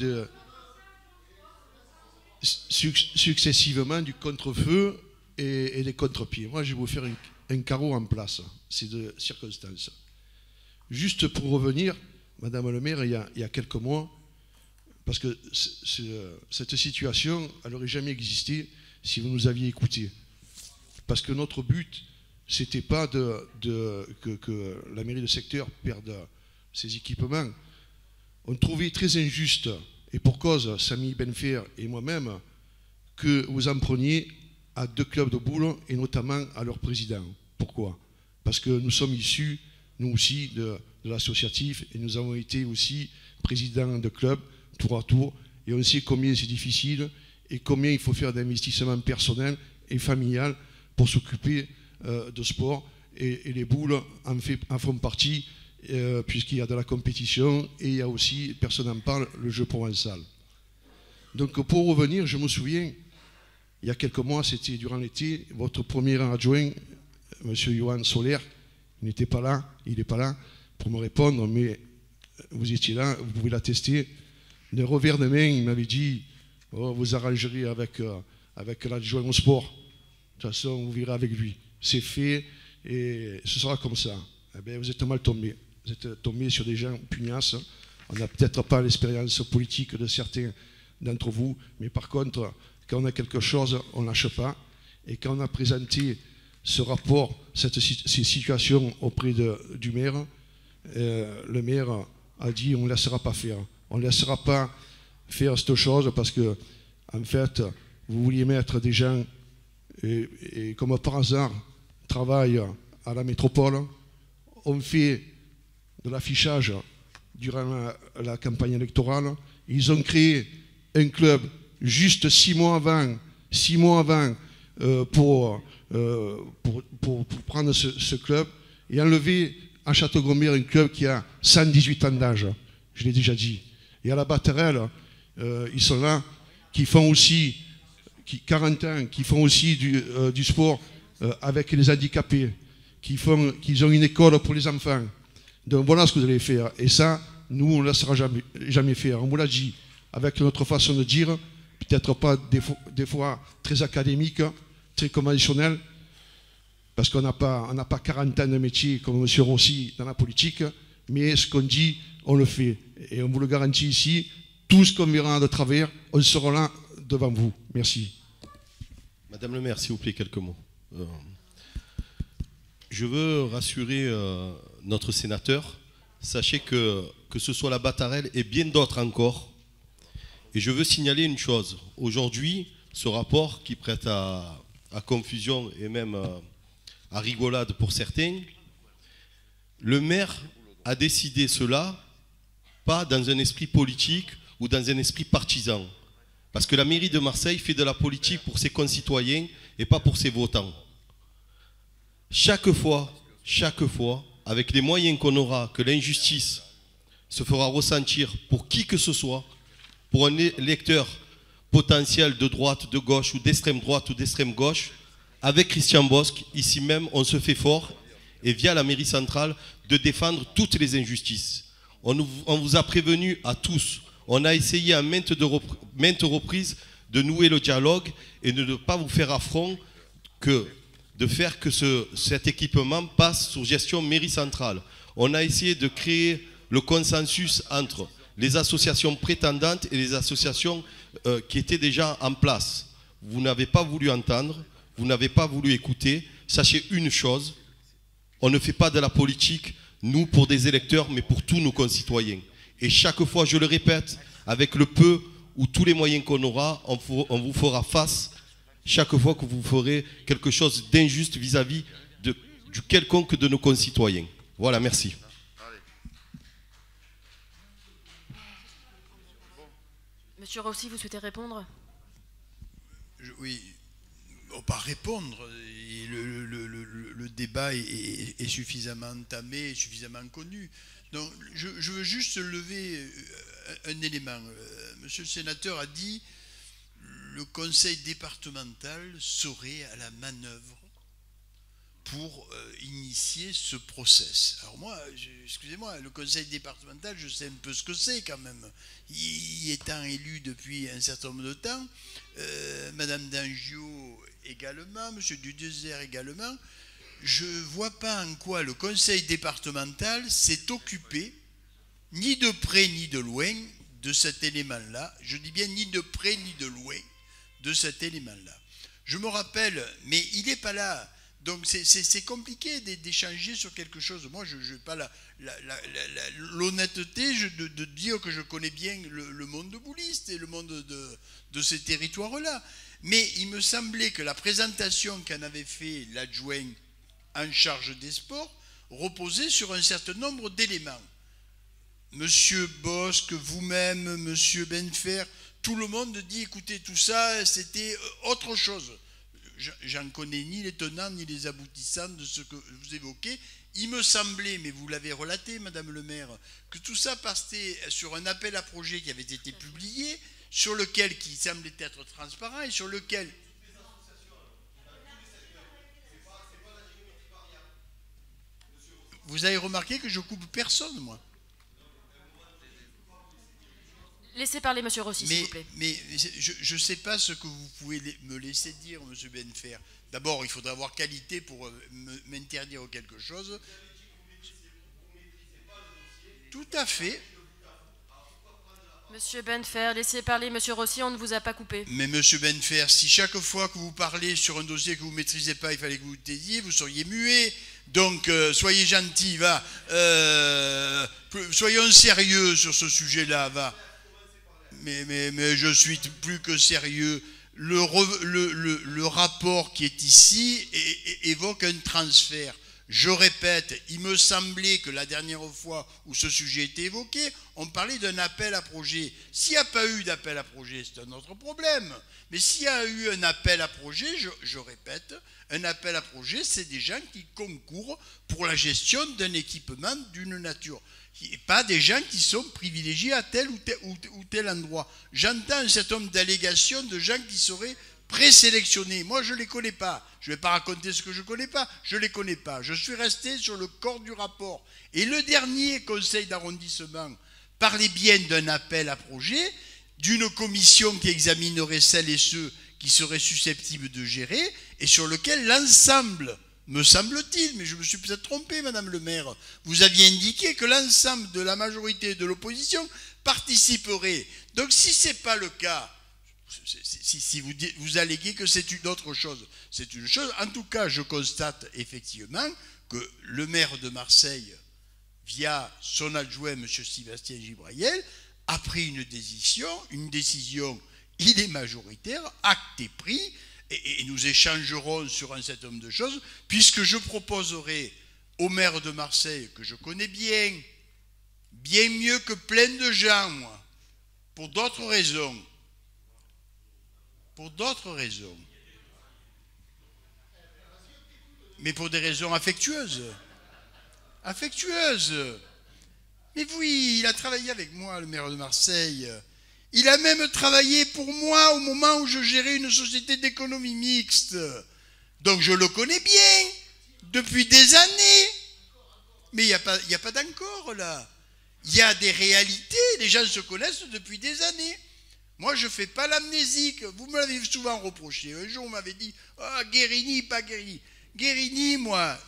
successivement du contre-feu et des contre-pieds. Moi, je vais vous faire un carreau en place. C'est de circonstance. Juste pour revenir, Madame le maire, il y a quelques mois, parce que cette situation, elle n'aurait jamais existé si vous nous aviez écoutés. Parce que notre but, c'était pas que la mairie de secteur perde ses équipements. On trouvait très injuste, et pour cause, Samy Benfer et moi-même, que vous en preniez à 2 clubs de boules, et notamment à leur président. Pourquoi? Parce que nous sommes issus, nous aussi, de l'associatif, et nous avons été aussi présidents de clubs, tour à tour, et on sait combien c'est difficile, et combien il faut faire d'investissement personnel et familial pour s'occuper de sport, et les boules en font partie, puisqu'il y a de la compétition, et il y a aussi, personne n'en parle, le jeu provençal. Donc pour revenir, je me souviens, il y a quelques mois, c'était durant l'été, votre premier adjoint, M. Johan Solaire, il n'était pas là, il n'est pas là pour me répondre, mais vous étiez là, vous pouvez l'attester. D'un revers de main, il m'avait dit, oh, vous arrangerez avec l'adjoint au sport. De toute façon, vous verrez avec lui. C'est fait et ce sera comme ça. Eh bien, vous êtes mal tombé. Vous êtes tombé sur des gens pugnaces. On n'a peut-être pas l'expérience politique de certains d'entre vous, mais par contre, quand on a quelque chose, on ne lâche pas. Et quand on a présenté ce rapport, ces situations auprès du maire, le maire a dit on ne laissera pas faire. On ne laissera pas faire cette chose parce que, en fait, vous vouliez mettre des gens, et comme par hasard, travaillent à la métropole. On fait de l'affichage durant la campagne électorale. Ils ont créé un club juste 6 mois avant pour prendre ce club et enlever à Château-Gombert un club qui a 118 ans d'âge, je l'ai déjà dit. Et à la Batterelle, ils sont là, qui font aussi 40 ans, qui font aussi du sport avec les handicapés, qui ont une école pour les enfants. Donc voilà ce que vous allez faire. Et ça, nous, on ne laissera jamais faire. On vous l'a dit, avec notre façon de dire, peut-être pas des fois très académique, très conventionnel, parce qu'on n'a pas 40 ans de métier comme M. Rossi dans la politique, mais ce qu'on dit, on le fait. Et on vous le garantit ici, tout ce qu'on verra de travers, on sera là devant vous. Merci. Madame le maire, s'il vous plaît, quelques mots. Je veux rassurer notre sénateur. Sachez que ce soit la Batterelle et bien d'autres encore. Et je veux signaler une chose. Aujourd'hui, ce rapport qui prête à confusion et même à rigolade pour certains, le maire a décidé cela pas dans un esprit politique ou dans un esprit partisan. Parce que la mairie de Marseille fait de la politique pour ses concitoyens et pas pour ses votants. Chaque fois, avec les moyens qu'on aura, que l'injustice se fera ressentir pour qui que ce soit, pour un électeur potentiel de droite, de gauche, ou d'extrême droite ou d'extrême gauche, avec Christian Bosc, ici même, on se fait fort, et via la mairie centrale, de défendre toutes les injustices. On vous a prévenu à tous. On a essayé à maintes reprises de nouer le dialogue et de ne pas vous faire affront de faire que cet équipement passe sous gestion mairie centrale. On a essayé de créer le consensus entre les associations prétendantes et les associations qui étaient déjà en place. Vous n'avez pas voulu entendre, vous n'avez pas voulu écouter. Sachez une chose, on ne fait pas de la politique, nous, pour des électeurs, mais pour tous nos concitoyens. Et chaque fois, je le répète, avec le peu ou tous les moyens qu'on aura, on vous fera face chaque fois que vous ferez quelque chose d'injuste vis-à-vis du quelconque de nos concitoyens. Voilà, merci. Monsieur Rossi, vous souhaitez répondre? Oui, pas répondre. Le débat est suffisamment entamé, suffisamment connu. Donc, je veux juste lever un élément. Monsieur le sénateur a dit le conseil départemental serait à la manœuvre pour initier ce process. Alors moi, excusez-moi, le conseil départemental, je sais un peu ce que c'est quand même. Y étant élu depuis un certain nombre de temps, Madame Dangio également, Monsieur Dudezert également, je ne vois pas en quoi le conseil départemental s'est occupé, ni de près ni de loin, de cet élément-là. Je dis bien ni de près ni de loin de cet élément-là. Je me rappelle, mais il n'est pas là, Donc c'est compliqué d'échanger sur quelque chose. Moi, je n'ai pas l'honnêteté de dire que je connais bien le monde bouliste et le monde de ces territoires-là. Mais il me semblait que la présentation qu'en avait fait l'adjoint en charge des sports reposait sur un certain nombre d'éléments. Monsieur Bosque, vous-même, monsieur Benfer, tout le monde dit, écoutez, tout ça, c'était autre chose. J'en connais ni les tenants ni les aboutissants de ce que vous évoquez. Il me semblait, mais vous l'avez relaté, Madame le maire, que tout ça partait sur un appel à projet qui avait été publié, sur lequel, qui semblait être transparent et sur lequel... Vous avez remarqué que je coupe personne, moi. Laissez parler Monsieur Rossi, s'il vous plaît. Mais je ne sais pas ce que vous pouvez me laisser dire, Monsieur Benfer. D'abord, il faudra avoir qualité pour m'interdire quelque chose. Tout à fait. Monsieur Benfer, laissez parler Monsieur Rossi, on ne vous a pas coupé. Mais Monsieur Benfer, si chaque fois que vous parlez sur un dossier que vous ne maîtrisez pas, il fallait que vous taisiez, vous seriez muet. Donc, soyez gentil, va. Soyons sérieux sur ce sujet-là, va. Mais je suis plus que sérieux. Le rapport qui est ici évoque un transfert. Je répète, il me semblait que la dernière fois où ce sujet était évoqué, on parlait d'un appel à projet. S'il n'y a pas eu d'appel à projet, c'est un autre problème. Mais s'il y a eu un appel à projet, je répète, un appel à projet, c'est des gens qui concourent pour la gestion d'un équipement d'une nature. Et pas des gens qui sont privilégiés à tel ou tel endroit. J'entends un certain nombre d'allégations de gens qui seraient présélectionnés. Moi, je ne les connais pas. Je ne vais pas raconter ce que je ne connais pas. Je ne les connais pas. Je suis resté sur le corps du rapport. Et le dernier conseil d'arrondissement parlait bien d'un appel à projet, d'une commission qui examinerait celles et ceux qui seraient susceptibles de gérer, et sur lequel l'ensemble, me semble-t-il, mais je me suis peut-être trompé, Madame le maire, vous aviez indiqué que l'ensemble de la majorité de l'opposition participerait. Donc si ce n'est pas le cas, si vous alléguez que c'est une autre chose, c'est une chose. En tout cas, je constate effectivement que le maire de Marseille, via son adjoint, M. Sébastien Gibrayel, a pris une décision, il est majoritaire, acte est pris, et nous échangerons sur un certain nombre de choses, puisque je proposerai au maire de Marseille, que je connais bien mieux que plein de gens, moi, pour d'autres raisons, mais pour des raisons affectueuses. Mais oui, il a travaillé avec moi, le maire de Marseille. Il a même travaillé pour moi au moment où je gérais une société d'économie mixte. Donc je le connais bien, depuis des années. Mais il n'y a pas d'encore là. Il y a des réalités, les gens se connaissent depuis des années. Moi, je ne fais pas l'amnésique. Vous me l'avez souvent reproché. Un jour, on m'avait dit « Guérini, pas Guérini ». Guérini, moi,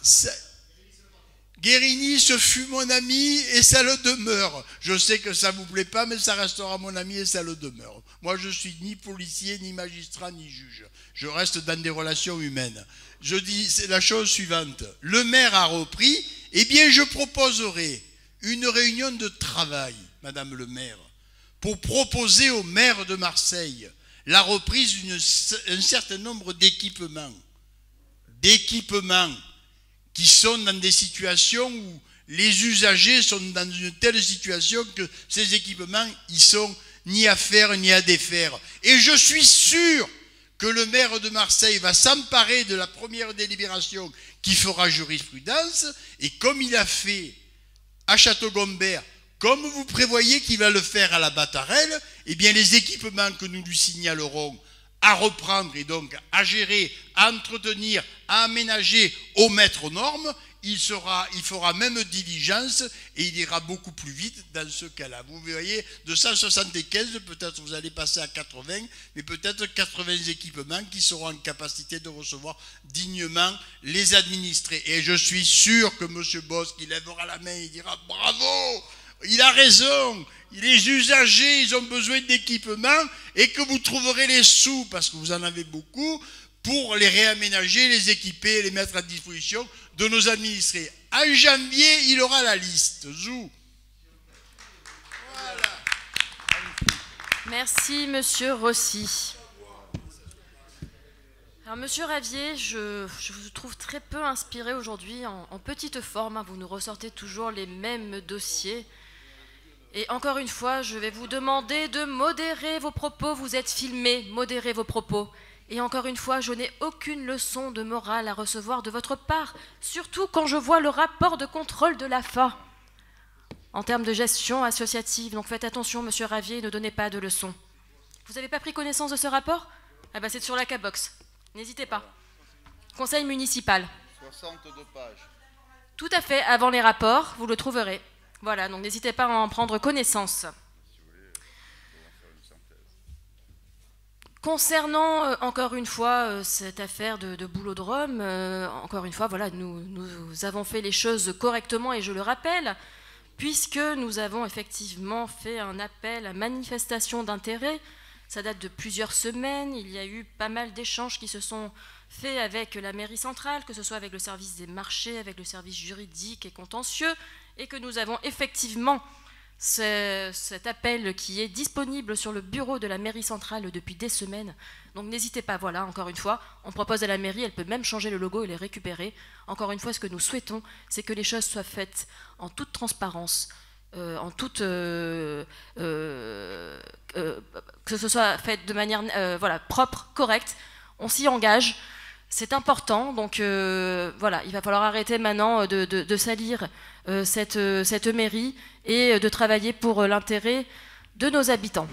Guérini, ce fut mon ami et ça le demeure. Je sais que ça ne vous plaît pas, mais ça restera mon ami et ça le demeure. Moi, je ne suis ni policier, ni magistrat, ni juge. Je reste dans des relations humaines. Je dis, c'est la chose suivante. Le maire a repris, eh bien, je proposerai une réunion de travail, Madame le maire, pour proposer au maire de Marseille la reprise d'un certain nombre d'équipements qui sont dans des situations où les usagers sont dans une telle situation que ces équipements, ils sont ni à faire ni à défaire. Et je suis sûr que le maire de Marseille va s'emparer de la première délibération qui fera jurisprudence, et comme il a fait à Château-Gombert, comme vous prévoyez qu'il va le faire à la Battarelle, eh bien les équipements que nous lui signalerons à reprendre et donc à gérer, à entretenir, à aménager au maître aux normes, il fera même diligence et il ira beaucoup plus vite dans ce cas-là. Vous voyez, de 175, peut-être vous allez passer à 80, mais peut-être 80 équipements qui seront en capacité de recevoir dignement les administrés. Et je suis sûr que M. Bosque, il lèvera la main et il dira « Bravo !» Il a raison, les usagers, ils ont besoin d'équipements et que vous trouverez les sous, parce que vous en avez beaucoup, pour les réaménager, les équiper et les mettre à disposition de nos administrés. En janvier, il aura la liste. Zou. Voilà. Merci, monsieur Rossi. Alors, monsieur Ravier, je vous trouve très peu inspiré aujourd'hui, en petite forme. Hein, vous nous ressortez toujours les mêmes dossiers. Et encore une fois, je vais vous demander de modérer vos propos. Vous êtes filmé, modérez vos propos. Et encore une fois, je n'ai aucune leçon de morale à recevoir de votre part, surtout quand je vois le rapport de contrôle de l'AFA en termes de gestion associative. Donc faites attention, monsieur Ravier, ne donnez pas de leçons. Vous n'avez pas pris connaissance de ce rapport? Ah bah c'est sur la Cabox. N'hésitez pas. Conseil municipal. 62 pages. Tout à fait, avant les rapports, vous le trouverez. Voilà, donc n'hésitez pas à en prendre connaissance. Concernant, encore une fois, cette affaire de Boulodrome, encore une fois, voilà, nous avons fait les choses correctement, et je le rappelle, puisque nous avons effectivement fait un appel à manifestation d'intérêt. Ça date de plusieurs semaines, il y a eu pas mal d'échanges qui se sont faits avec la mairie centrale, que ce soit avec le service des marchés, avec le service juridique et contentieux, et que nous avons effectivement cet appel qui est disponible sur le bureau de la mairie centrale depuis des semaines. Donc n'hésitez pas, voilà, encore une fois, on propose à la mairie, elle peut même changer le logo et les récupérer. Encore une fois, ce que nous souhaitons, c'est que les choses soient faites en toute transparence, que ce soit fait de manière voilà, propre, correcte. On s'y engage, c'est important. Donc voilà, il va falloir arrêter maintenant de salir cette mairie et de travailler pour l'intérêt de nos habitants.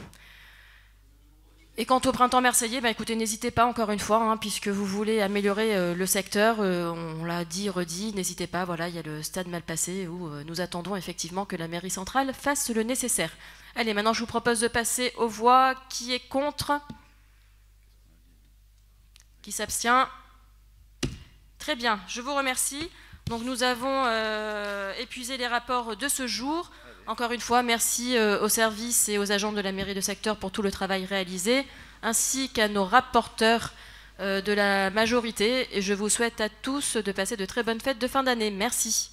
Et quant au printemps marseillais, bah, écoutez, n'hésitez pas encore une fois, hein, puisque vous voulez améliorer le secteur, on l'a dit, redit, n'hésitez pas, voilà, il y a le stade Malpassé où nous attendons effectivement que la mairie centrale fasse le nécessaire. Allez, maintenant je vous propose de passer aux voix. Qui est contre? Qui s'abstient? Très bien, je vous remercie. Donc nous avons épuisé les rapports de ce jour. Encore une fois, merci aux services et aux agents de la mairie de secteur pour tout le travail réalisé, ainsi qu'à nos rapporteurs de la majorité. Et je vous souhaite à tous de passer de très bonnes fêtes de fin d'année. Merci.